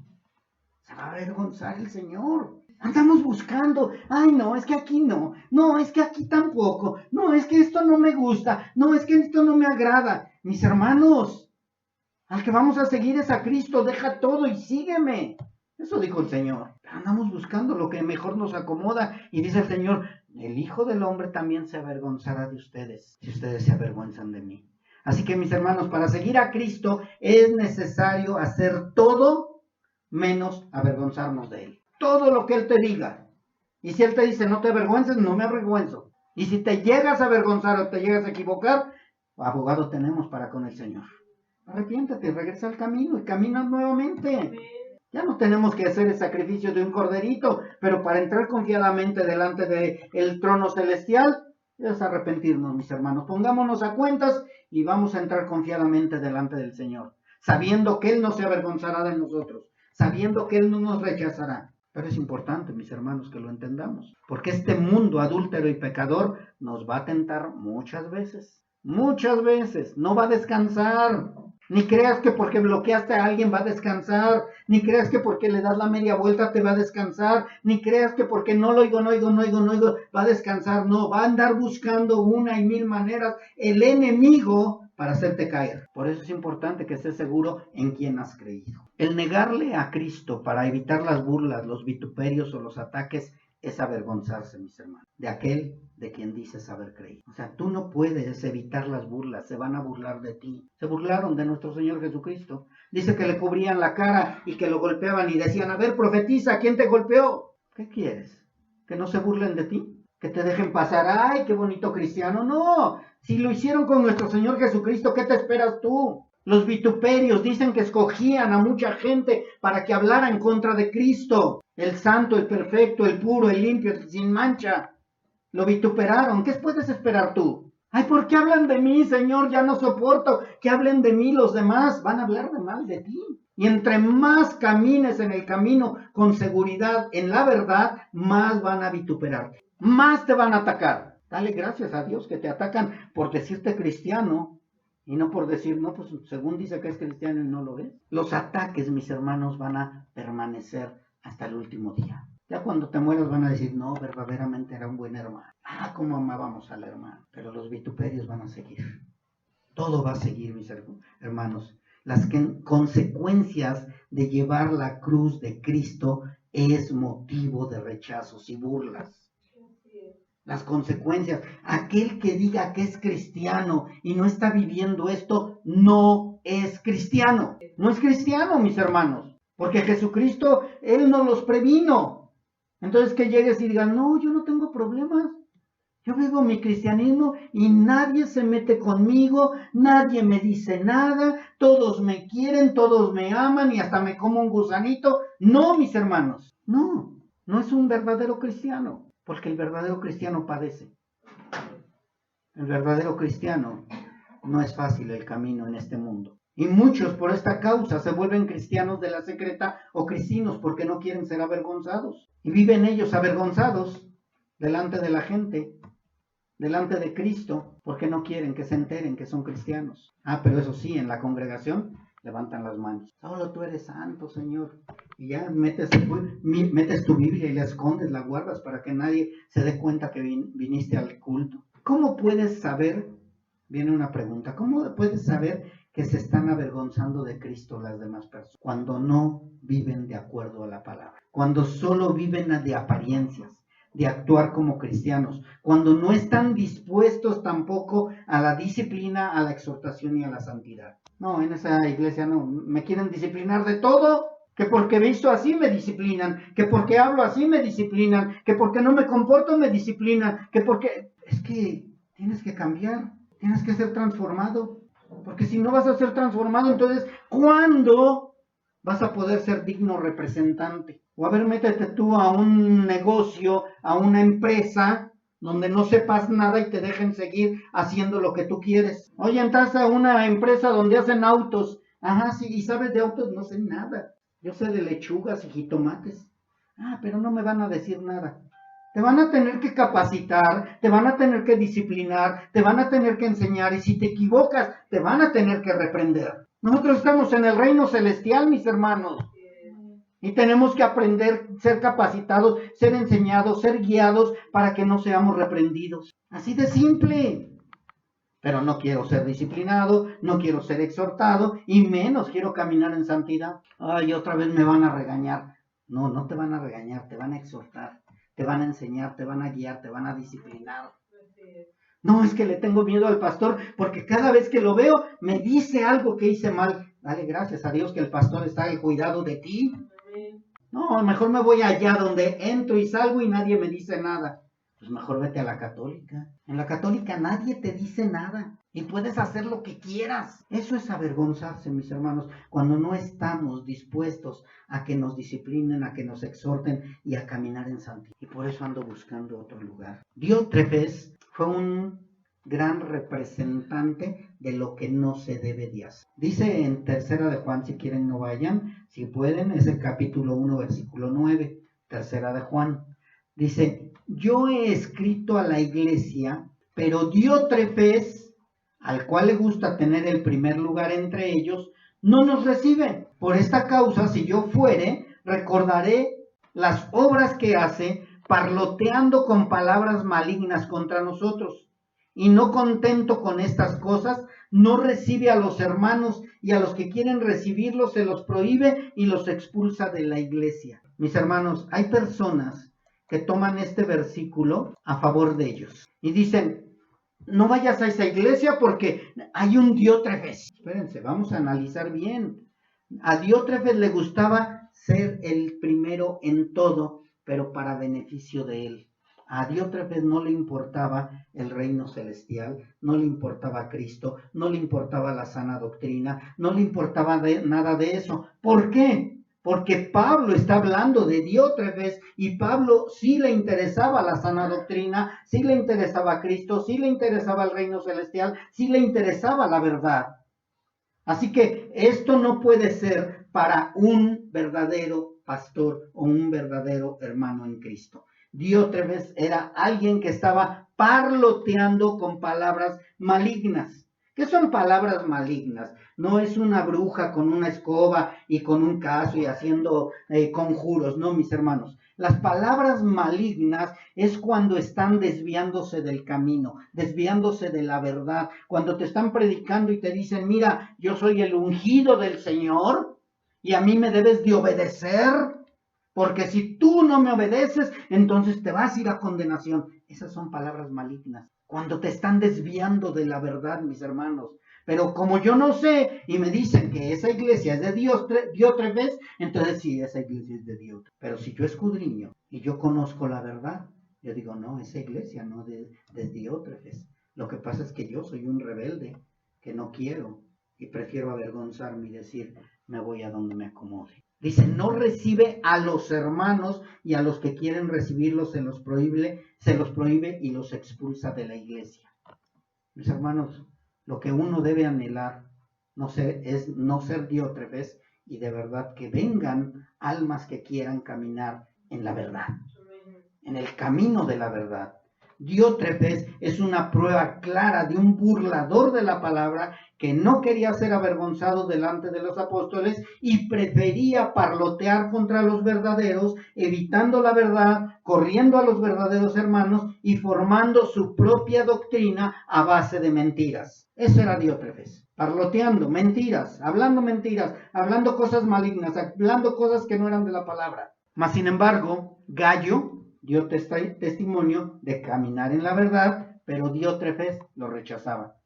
Se va a avergonzar el Señor. Andamos buscando, ay no, es que aquí no, no, es que aquí tampoco, no, es que esto no me gusta, no, es que esto no me agrada. Mis hermanos, al que vamos a seguir es a Cristo, deja todo y sígueme. Eso dijo el Señor. Andamos buscando lo que mejor nos acomoda y dice el Señor, el Hijo del Hombre también se avergonzará de ustedes, si ustedes se avergüenzan de mí. Así que mis hermanos, para seguir a Cristo es necesario hacer todo menos avergonzarnos de Él. Todo lo que Él te diga. Y si Él te dice no te avergüences, no me avergüenzo. Y si te llegas a avergonzar o te llegas a equivocar, abogado tenemos para con el Señor. Arrepiéntate, regresa al camino y camina nuevamente. Ya no tenemos que hacer el sacrificio de un corderito, pero para entrar confiadamente delante del trono celestial, es arrepentirnos, mis hermanos. Pongámonos a cuentas y vamos a entrar confiadamente delante del Señor, sabiendo que Él no se avergonzará de nosotros, sabiendo que Él no nos rechazará. Pero es importante, mis hermanos, que lo entendamos, porque este mundo adúltero y pecador nos va a tentar muchas veces, no va a descansar. Ni creas que porque bloqueaste a alguien va a descansar, ni creas que porque le das la media vuelta te va a descansar, ni creas que porque no lo oigo, va a descansar. No, va a andar buscando una y mil maneras el enemigo para hacerte caer. Por eso es importante que estés seguro en quién has creído. El negarle a Cristo para evitar las burlas, los vituperios o los ataques es avergonzarse, mis hermanos, de aquel de quien dices haber creído. O sea, tú no puedes evitar las burlas, se van a burlar de ti. Se burlaron de nuestro Señor Jesucristo. Dice que le cubrían la cara y que lo golpeaban y decían, a ver, profetiza, ¿quién te golpeó? ¿Qué quieres? ¿Que no se burlen de ti? que te dejen pasar. ¡Ay, qué bonito cristiano! No, si lo hicieron con nuestro Señor Jesucristo, ¿qué te esperas tú? Los vituperios dicen que escogían a mucha gente para que hablara en contra de Cristo, el santo, el perfecto, el puro, el limpio, el sin mancha. Lo vituperaron. ¿Qué puedes esperar tú? Ay, ¿por qué hablan de mí, Señor? Ya no soporto que hablen de mí los demás. Van a hablar de mal de ti. Y entre más camines en el camino con seguridad en la verdad, más van a vituperarte. Más te van a atacar. Dale gracias a Dios que te atacan por decirte cristiano y no por decir, no, pues según dice que es cristiano y no lo es. Los ataques, mis hermanos, van a permanecer hasta el último día. Ya cuando te mueras van a decir, no, verdaderamente era un buen hermano. Ah, cómo amábamos al hermano. Pero los vituperios van a seguir. Todo va a seguir, mis hermanos. Las consecuencias de llevar la cruz de Cristo es motivo de rechazos y burlas. Las consecuencias. Aquel que diga que es cristiano y no está viviendo esto, no es cristiano. No es cristiano, mis hermanos. Porque Jesucristo, Él nos los previno. Entonces que llegues y digas, no, yo no tengo problemas. Yo vivo mi cristianismo y nadie se mete conmigo, nadie me dice nada, todos me quieren, todos me aman y hasta me como un gusanito. No, mis hermanos, no es un verdadero cristiano, porque el verdadero cristiano padece. El verdadero cristiano no es fácil el camino en este mundo. Y muchos por esta causa se vuelven cristianos de la secreta o cristinos porque no quieren ser avergonzados. Y viven ellos avergonzados delante de la gente, delante de Cristo, porque no quieren que se enteren que son cristianos. Ah, pero eso sí, en la congregación levantan las manos. Solo tú eres santo, Señor. Y ya metes tu Biblia y la escondes, la guardas para que nadie se dé cuenta que viniste al culto. ¿Cómo puedes saber? Viene una pregunta. ¿Cómo puedes saber que se están avergonzando de Cristo las demás personas? Cuando no viven de acuerdo a la palabra. Cuando solo viven de apariencias, de actuar como cristianos. Cuando no están dispuestos tampoco a la disciplina, a la exhortación y a la santidad. No, en esa iglesia no. Me quieren disciplinar de todo. Que porque visto así me disciplinan. Que porque hablo así me disciplinan. Que porque no me comporto me disciplinan. Que porque... Es que tienes que cambiar. Tienes que ser transformado. Porque si no vas a ser transformado, entonces, ¿cuándo vas a poder ser digno representante? O a ver, métete tú a un negocio, a una empresa, donde no sepas nada y te dejen seguir haciendo lo que tú quieres. Oye, entras a una empresa donde hacen autos. Ajá, sí, y sabes de autos, no sé nada. Yo sé de lechugas y jitomates. Ah, pero no me van a decir nada. Te van a tener que capacitar, te van a tener que disciplinar, te van a tener que enseñar y si te equivocas, te van a tener que reprender. Nosotros estamos en el reino celestial, mis hermanos, y tenemos que aprender, ser capacitados, ser enseñados, ser guiados para que no seamos reprendidos. Así de simple. Pero no quiero ser disciplinado, no quiero ser exhortado y menos quiero caminar en santidad. Ay, otra vez me van a regañar. No, no te van a regañar, te van a exhortar. Te van a enseñar, te van a guiar, te van a disciplinar. No, es que le tengo miedo al pastor porque cada vez que lo veo me dice algo que hice mal. Dale gracias a Dios que el pastor está al cuidado de ti. No, mejor me voy allá donde entro y salgo y nadie me dice nada. Pues mejor vete a la católica. En la católica nadie te dice nada y puedes hacer lo que quieras. Eso es avergonzarse, mis hermanos, cuando no estamos dispuestos a que nos disciplinen, a que nos exhorten y a caminar en santidad. Y por eso ando buscando otro lugar. Diótrefes fue un gran representante de lo que no se debe de hacer. Dice en Tercera de Juan, si quieren no vayan, si pueden, es el capítulo 1, versículo 9, Tercera de Juan. Dice, yo he escrito a la iglesia, pero Diótrefes, al cual le gusta tener el primer lugar entre ellos, no nos recibe. Por esta causa, si yo fuere, recordaré las obras que hace, parloteando con palabras malignas contra nosotros. Y no contento con estas cosas, no recibe a los hermanos y a los que quieren recibirlos se los prohíbe y los expulsa de la iglesia. Mis hermanos, hay personas que toman este versículo a favor de ellos y dicen, no vayas a esa iglesia porque hay un Diótrefes. Espérense, vamos a analizar bien. A Diótrefes le gustaba ser el primero en todo, pero para beneficio de él. A Diótrefes no le importaba el reino celestial, no le importaba Cristo, no le importaba la sana doctrina, no le importaba nada de eso. ¿Por qué? Porque Pablo está hablando de Diótrefes y Pablo sí le interesaba la sana doctrina, sí le interesaba Cristo, sí le interesaba el reino celestial, sí le interesaba la verdad. Así que esto no puede ser para un verdadero pastor o un verdadero hermano en Cristo. Diótrefes era alguien que estaba parloteando con palabras malignas. ¿Qué son palabras malignas? No es una bruja con una escoba y con un caso y haciendo conjuros, no, mis hermanos. Las palabras malignas es cuando están desviándose del camino, desviándose de la verdad, cuando te están predicando y te dicen, mira, yo soy el ungido del Señor y a mí me debes de obedecer, porque si tú no me obedeces, entonces te vas a ir a condenación. Esas son palabras malignas, cuando te están desviando de la verdad, mis hermanos. Pero como yo no sé y me dicen que esa iglesia es de Diótrefes, entonces sí, esa iglesia es de Dios. Pero si yo escudriño y yo conozco la verdad, yo digo, no, esa iglesia no de Diótrefes. Lo que pasa es que yo soy un rebelde que no quiero y prefiero avergonzarme y decir, me voy a donde me acomode. Dice, no recibe a los hermanos y a los que quieren recibirlos se los prohíbe y los expulsa de la iglesia. Mis hermanos, lo que uno debe anhelar es no ser Diótrefes y de verdad que vengan almas que quieran caminar en la verdad, en el camino de la verdad. Diótrefes es una prueba clara de un burlador de la palabra que no quería ser avergonzado delante de los apóstoles y prefería parlotear contra los verdaderos, evitando la verdad, corriendo a los verdaderos hermanos y formando su propia doctrina a base de mentiras. Eso era Diótrefes, parloteando, mentiras, hablando cosas malignas, hablando cosas que no eran de la palabra. Mas, sin embargo, Gallo dio testimonio de caminar en la verdad, pero Diótrefes lo rechazaba.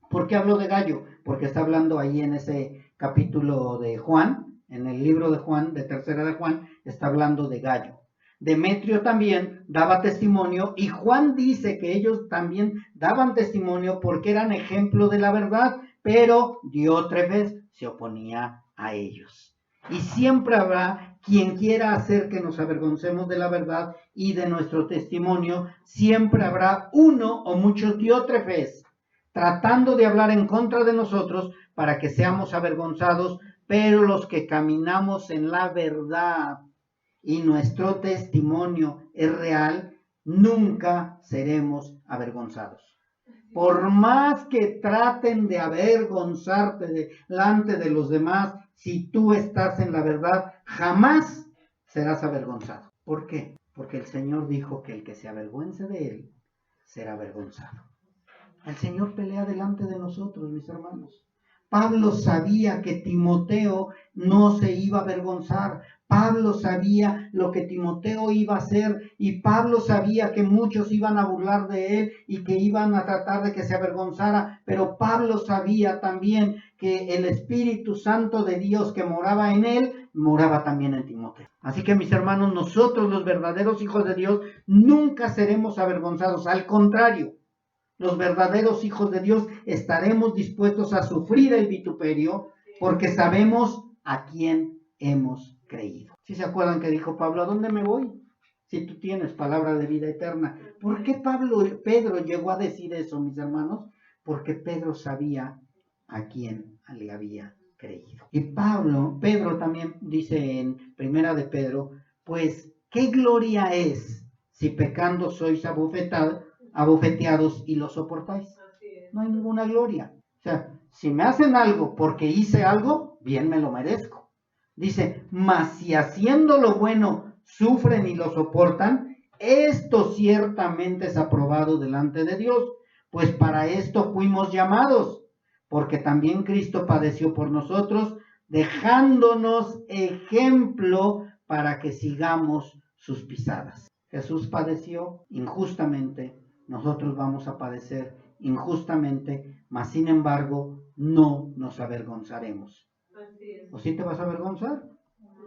¿Por qué hablo de Gallo? Porque está hablando ahí en ese capítulo de Juan, en el libro de Juan, de tercera de Juan, está hablando de Gallo. Demetrio también daba testimonio y Juan dice que ellos también daban testimonio porque eran ejemplo de la verdad, pero Diótrefes se oponía a ellos. Y siempre habrá quien quiera hacer que nos avergoncemos de la verdad y de nuestro testimonio. Siempre habrá uno o muchos Diótrefes tratando de hablar en contra de nosotros para que seamos avergonzados, pero los que caminamos en la verdad y nuestro testimonio es real, nunca seremos avergonzados. Por más que traten de avergonzarte delante de los demás, si tú estás en la verdad, jamás serás avergonzado. ¿Por qué? Porque el Señor dijo que el que se avergüence de él será avergonzado. El Señor pelea delante de nosotros, mis hermanos. Pablo sabía que Timoteo no se iba a avergonzar. Pablo sabía lo que Timoteo iba a hacer y Pablo sabía que muchos iban a burlar de él y que iban a tratar de que se avergonzara, pero Pablo sabía también que el Espíritu Santo de Dios que moraba en él, moraba también en Timoteo. Así que, mis hermanos, nosotros los verdaderos hijos de Dios nunca seremos avergonzados, al contrario. Los verdaderos hijos de Dios estaremos dispuestos a sufrir el vituperio porque sabemos a quién hemos creído. ¿Sí se acuerdan que dijo Pablo, ¿a dónde me voy? Si tú tienes palabra de vida eterna. ¿Por qué Pedro llegó a decir eso, mis hermanos? Porque Pedro sabía a quién le había creído. Y Pedro también dice en primera de Pedro, pues, ¿qué gloria es si pecando sois abofeteados y lo soportáis? No hay ninguna gloria. O sea, si me hacen algo porque hice algo, bien me lo merezco. Dice, mas si haciendo lo bueno sufren y lo soportan, esto ciertamente es aprobado delante de Dios, pues para esto fuimos llamados, porque también Cristo padeció por nosotros, dejándonos ejemplo para que sigamos sus pisadas. Jesús padeció injustamente, nosotros vamos a padecer injustamente, mas sin embargo no nos avergonzaremos. ¿O sí te vas a avergonzar?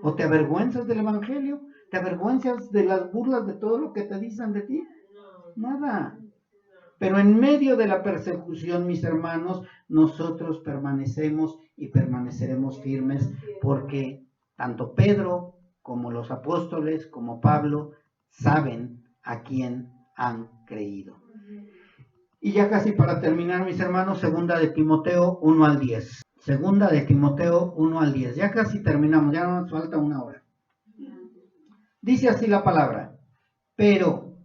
¿O te avergüenzas del Evangelio? ¿Te avergüenzas de las burlas de todo lo que te dicen de ti? Nada. Pero en medio de la persecución, mis hermanos, nosotros permanecemos y permaneceremos firmes porque tanto Pedro como los apóstoles, como Pablo, saben a quién han creído. Y ya casi para terminar, mis hermanos, segunda de Timoteo 1 al 10. Segunda de Timoteo 1 al 10. Ya casi terminamos, ya nos falta una hora. Dice así la palabra: pero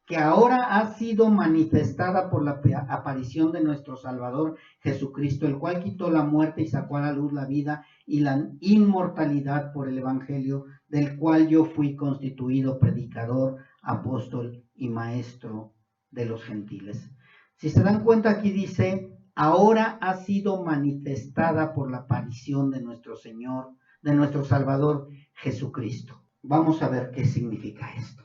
que ahora ha sido manifestada por la aparición de nuestro Salvador Jesucristo, el cual quitó la muerte y sacó a la luz la vida y la inmortalidad por el Evangelio, del cual yo fui constituido predicador, apóstol y maestro de los gentiles. Si se dan cuenta, aquí dice, ahora ha sido manifestada por la aparición de nuestro Señor, de nuestro Salvador Jesucristo. Vamos a ver qué significa esto.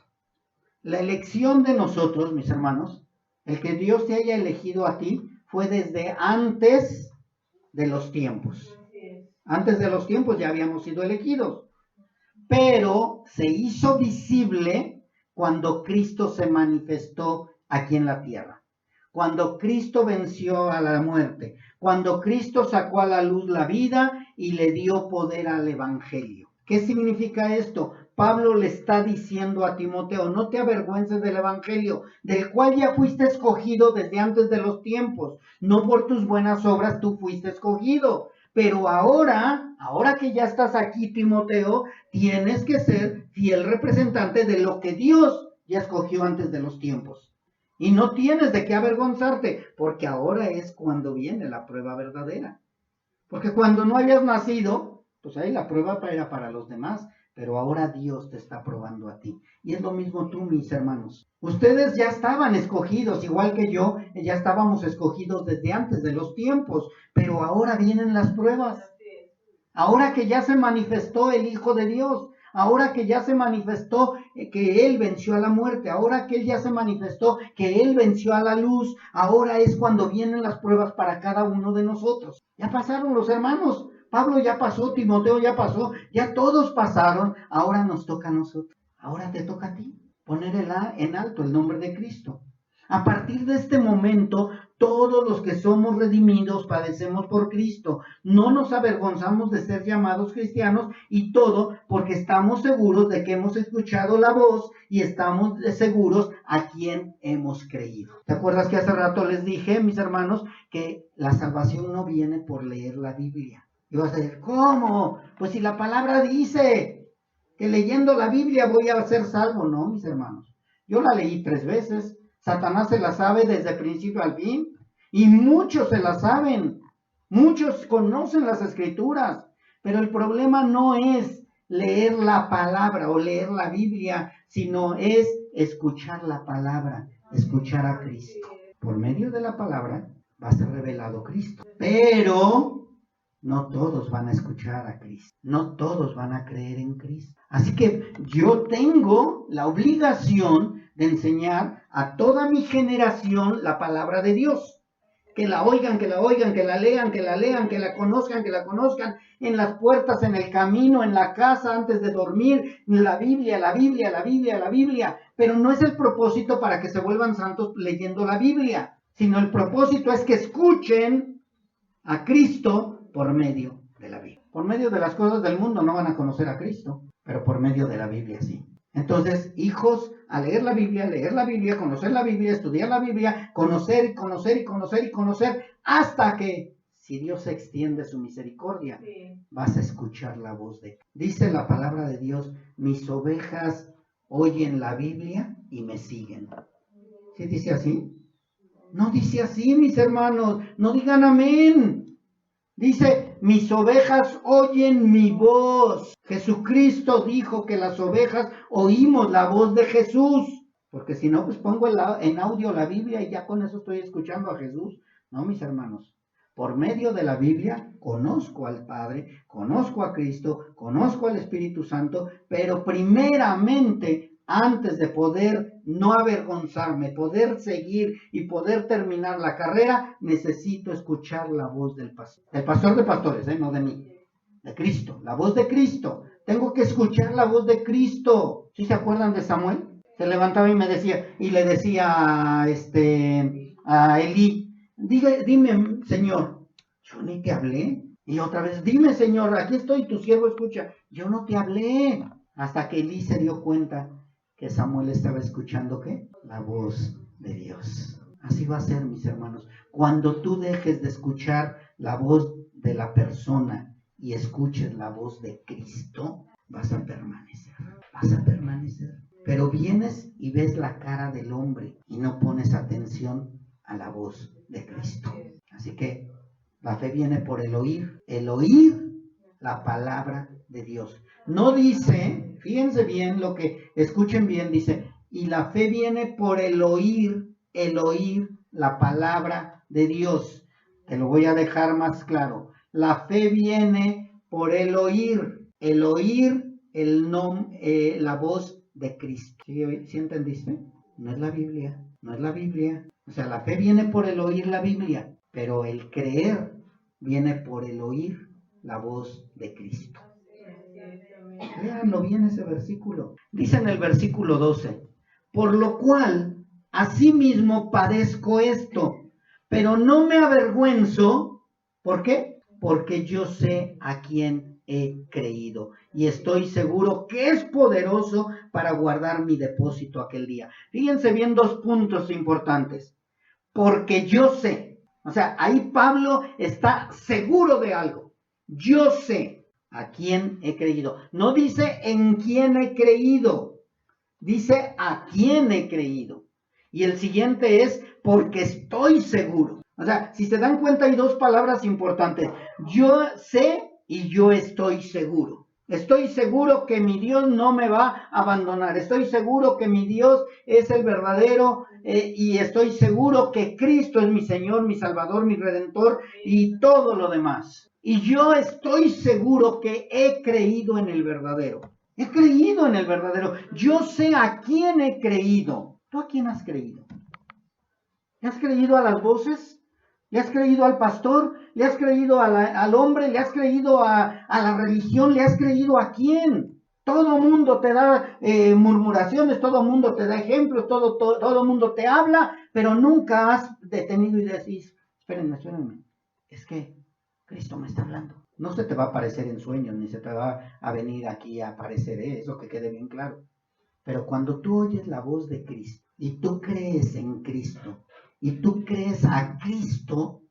La elección de nosotros, mis hermanos, el que Dios te haya elegido a ti, fue desde antes de los tiempos. Antes de los tiempos ya habíamos sido elegidos. Pero se hizo visible cuando Cristo se manifestó aquí en la tierra. Cuando Cristo venció a la muerte. Cuando Cristo sacó a la luz la vida y le dio poder al Evangelio. ¿Qué significa esto? Pablo le está diciendo a Timoteo, no te avergüences del Evangelio, del cual ya fuiste escogido desde antes de los tiempos. No por tus buenas obras tú fuiste escogido. Pero ahora que ya estás aquí, Timoteo, tienes que ser fiel representante de lo que Dios ya escogió antes de los tiempos. Y no tienes de qué avergonzarte, porque ahora es cuando viene la prueba verdadera. Porque cuando no hayas nacido, pues ahí la prueba era para los demás, pero ahora Dios te está probando a ti. Y es lo mismo tú, mis hermanos. Ustedes ya estaban escogidos, igual que yo, ya estábamos escogidos desde antes de los tiempos, pero ahora vienen las pruebas. Ahora que ya se manifestó el Hijo de Dios, ahora que ya se manifestó que Él venció a la muerte, ahora que Él ya se manifestó que Él venció a la luz, ahora es cuando vienen las pruebas para cada uno de nosotros. Ya pasaron los hermanos, Pablo ya pasó, Timoteo ya pasó, ya todos pasaron, ahora nos toca a nosotros, ahora te toca a ti, poner en alto el nombre de Cristo. A partir de este momento, todos los que somos redimidos padecemos por Cristo. No nos avergonzamos de ser llamados cristianos y todo porque estamos seguros de que hemos escuchado la voz y estamos seguros a quién hemos creído. ¿Te acuerdas que hace rato les dije, mis hermanos, que la salvación no viene por leer la Biblia? Y vas a decir, ¿cómo? Pues si la palabra dice que leyendo la Biblia voy a ser salvo. No, mis hermanos. Yo la leí 3 veces. Satanás se la sabe desde principio al fin. Y muchos se la saben. Muchos conocen las Escrituras. Pero el problema no es leer la palabra o leer la Biblia, sino es escuchar la palabra, escuchar a Cristo. Por medio de la palabra va a ser revelado Cristo. Pero no todos van a escuchar a Cristo. No todos van a creer en Cristo. Así que yo tengo la obligación de enseñar a toda mi generación la palabra de Dios. Que la oigan, que la oigan, que la lean, que la lean, que la conozcan, en las puertas, en el camino, en la casa, antes de dormir, la Biblia, la Biblia, la Biblia, la Biblia. Pero no es el propósito para que se vuelvan santos leyendo la Biblia, sino el propósito es que escuchen a Cristo por medio de la Biblia. Por medio de las cosas del mundo no van a conocer a Cristo, pero por medio de la Biblia sí. Entonces, hijos, a leer la Biblia, conocer la Biblia, estudiar la Biblia, conocer, hasta que, si Dios extiende su misericordia, vas a escuchar la voz de Él. Dice la palabra de Dios, mis ovejas oyen la Biblia y me siguen. ¿Sí dice así? No dice así, mis hermanos, no digan amén. Dice, mis ovejas oyen mi voz. Jesucristo dijo que las ovejas oímos la voz de Jesús. Porque si no, pues pongo en audio la Biblia y ya con eso estoy escuchando a Jesús. No, mis hermanos. Por medio de la Biblia conozco al Padre, conozco a Cristo, conozco al Espíritu Santo, pero primeramente, antes de poder no avergonzarme, poder seguir y poder terminar la carrera, necesito escuchar la voz del pastor. El pastor de pastores, no de mí. de Cristo, la voz de Cristo. Tengo que escuchar la voz de Cristo. ¿Sí se acuerdan de Samuel? Se levantaba y me decía, y le decía a Elí, dime, Señor, yo ni te hablé. Y otra vez, dime, Señor, aquí estoy, tu siervo escucha. Yo no te hablé. Hasta que Elí se dio cuenta que Samuel estaba escuchando, ¿qué? La voz de Dios. Así va a ser, mis hermanos. Cuando tú dejes de escuchar la voz de la persona y escuches la voz de Cristo, vas a permanecer. Vas a permanecer. Pero vienes y ves la cara del hombre y no pones atención a la voz de Cristo. Así que la fe viene por el oír la palabra de Dios. No dice, fíjense bien lo que, escuchen bien, dice, y la fe viene por el oír la palabra de Dios. Te lo voy a dejar más claro. La fe viene por el oír la voz de Cristo. ¿Sí entendiste? No es la Biblia, no es la Biblia. O sea, la fe viene por el oír la Biblia, pero el creer viene por el oír la voz de Cristo. Léanlo bien ese versículo. Dice en el versículo 12, por lo cual, asimismo padezco esto, pero no me avergüenzo. ¿Por qué? Porque yo sé a quién he creído y estoy seguro que es poderoso para guardar mi depósito aquel día. Fíjense bien dos puntos importantes. Porque yo sé, o sea, ahí Pablo está seguro de algo. Yo sé a quién he creído. No dice en quién he creído, dice a quién he creído. Y el siguiente es porque estoy seguro. O sea, si se dan cuenta hay dos palabras importantes. Yo sé y yo estoy seguro. Estoy seguro que mi Dios no me va a abandonar. Estoy seguro que mi Dios es el verdadero y estoy seguro que Cristo es mi Señor, mi Salvador, mi Redentor y todo lo demás. Y yo estoy seguro que he creído en el verdadero. He creído en el verdadero. Yo sé a quién he creído. ¿Tú a quién has creído? ¿Le has creído a las voces? ¿Le has creído al pastor? ¿Le has creído al hombre? ¿Le has creído a la religión? ¿Le has creído a quién? Todo mundo te da murmuraciones, todo mundo te da ejemplos, todo mundo te habla, pero nunca has detenido y decís, espérenme, es que Cristo me está hablando. No se te va a aparecer en sueños, ni se te va a venir aquí a aparecer, eso que quede bien claro. Pero cuando tú oyes la voz de Cristo y tú crees en Cristo y tú crees a Cristo,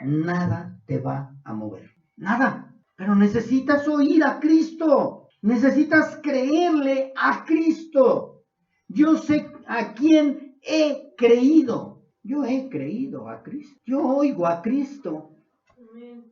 nada te va a mover. Nada. Pero necesitas oír a Cristo. Necesitas creerle a Cristo. Yo sé a quién he creído. Yo he creído a Cristo. Yo oigo a Cristo.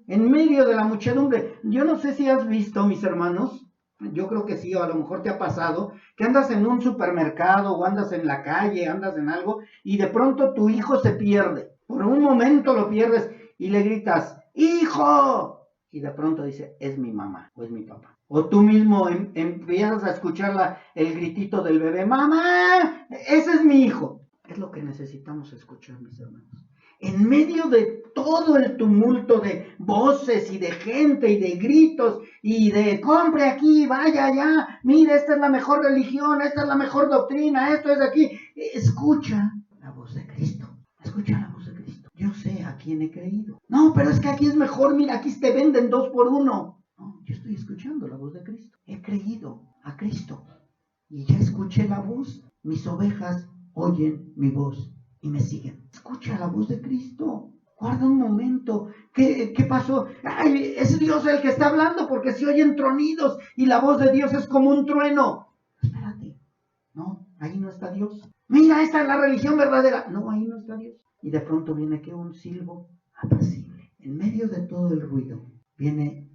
En medio de la muchedumbre. Yo no sé si has visto, mis hermanos, yo creo que sí, o a lo mejor te ha pasado, que andas en un supermercado o andas en la calle, andas en algo, y de pronto tu hijo se pierde. Por un momento lo pierdes y le gritas, ¡hijo! Y de pronto dice, es mi mamá o es mi papá. O tú mismo empiezas a escuchar el gritito del bebé, ¡mamá! Ese es mi hijo. Es lo que necesitamos escuchar, mis hermanos. En medio de todo el tumulto de voces y de gente y de gritos y de compre aquí, vaya allá, mire, esta es la mejor religión, esta es la mejor doctrina, esto es de aquí. Escucha la voz de Cristo, escucha la voz de Cristo. Yo sé a quién he creído. No, pero es que aquí es mejor, mira, aquí te venden 2 por 1. No, yo estoy escuchando la voz de Cristo. He creído a Cristo y ya escuché la voz. Mis ovejas oyen mi voz y me siguen. Escucha la voz de Cristo. Guarda un momento. ¿Qué pasó? Ay, es Dios el que está hablando porque se oyen tronidos y la voz de Dios es como un trueno. Espérate. No, ahí no está Dios. Mira, esta es la religión verdadera. No, ahí no está Dios. Y de pronto viene que un silbo apacible. En medio de todo el ruido viene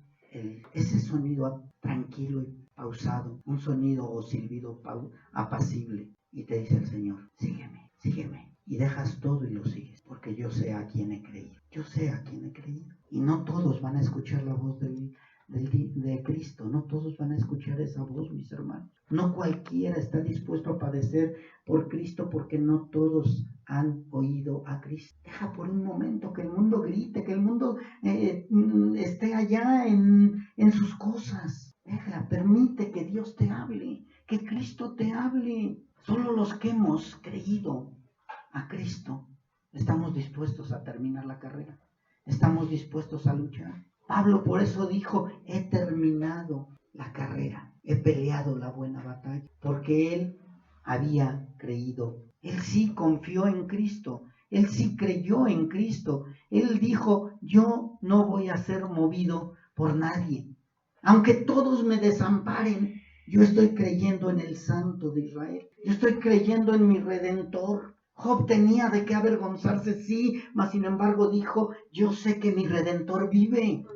ese sonido tranquilo y pausado. Un sonido o silbido apacible. Y te dice el Señor, sígueme, sígueme. Y dejas todo y lo sigues, porque yo sé a quién he creído. Yo sé a quién he creído. Y no todos van a escuchar la voz de Cristo. No todos van a escuchar esa voz, mis hermanos. No cualquiera está dispuesto a padecer por Cristo, porque no todos han oído a Cristo. Deja por un momento que el mundo grite, que el mundo esté allá en en sus cosas. Deja, permite que Dios te hable, que Cristo te hable. Solo los que hemos creído a Cristo estamos dispuestos a terminar la carrera. Estamos dispuestos a luchar. Pablo por eso dijo, he terminado la carrera, he peleado la buena batalla, porque él había creído. Él sí confió en Cristo, él sí creyó en Cristo. Él dijo, yo no voy a ser movido por nadie. Aunque todos me desamparen, yo estoy creyendo en el Santo de Israel. Yo estoy creyendo en mi Redentor. Job tenía de qué avergonzarse, sí, mas sin embargo dijo, yo sé que mi Redentor vive.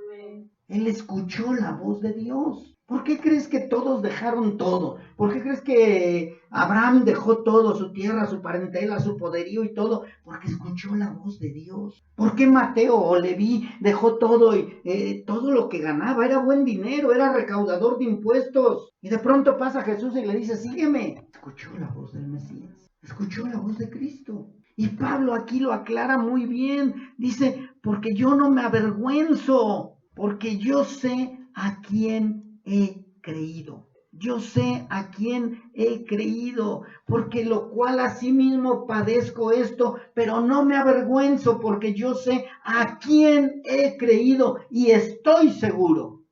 Él escuchó la voz de Dios. ¿Por qué crees que todos dejaron todo? ¿Por qué crees que Abraham dejó todo, su tierra, su parentela, su poderío y todo? Porque escuchó la voz de Dios. ¿Por qué Mateo o Leví dejó todo y todo lo que ganaba? Era buen dinero, era recaudador de impuestos. Y de pronto pasa Jesús y le dice, sígueme. Escuchó la voz del Mesías. Escuchó la voz de Cristo. Y Pablo aquí lo aclara muy bien. Dice, porque yo no me avergüenzo, porque yo sé a quién he creído. Yo sé a quién he creído, porque lo cual asimismo padezco esto, pero no me avergüenzo, porque yo sé a quién he creído y estoy seguro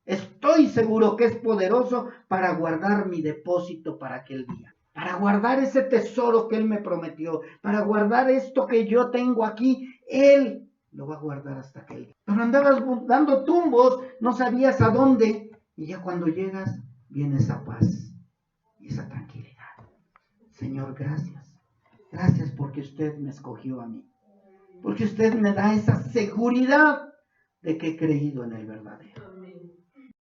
que es poderoso para guardar mi depósito para aquel día. Para guardar ese tesoro que Él me prometió, para guardar esto que yo tengo aquí, Él lo va a guardar hasta aquel día. Pero andabas dando tumbos, no sabías a dónde, y ya cuando llegas, viene esa paz y esa tranquilidad. Señor, gracias. Gracias porque usted me escogió a mí. Porque usted me da esa seguridad de que he creído en el verdadero.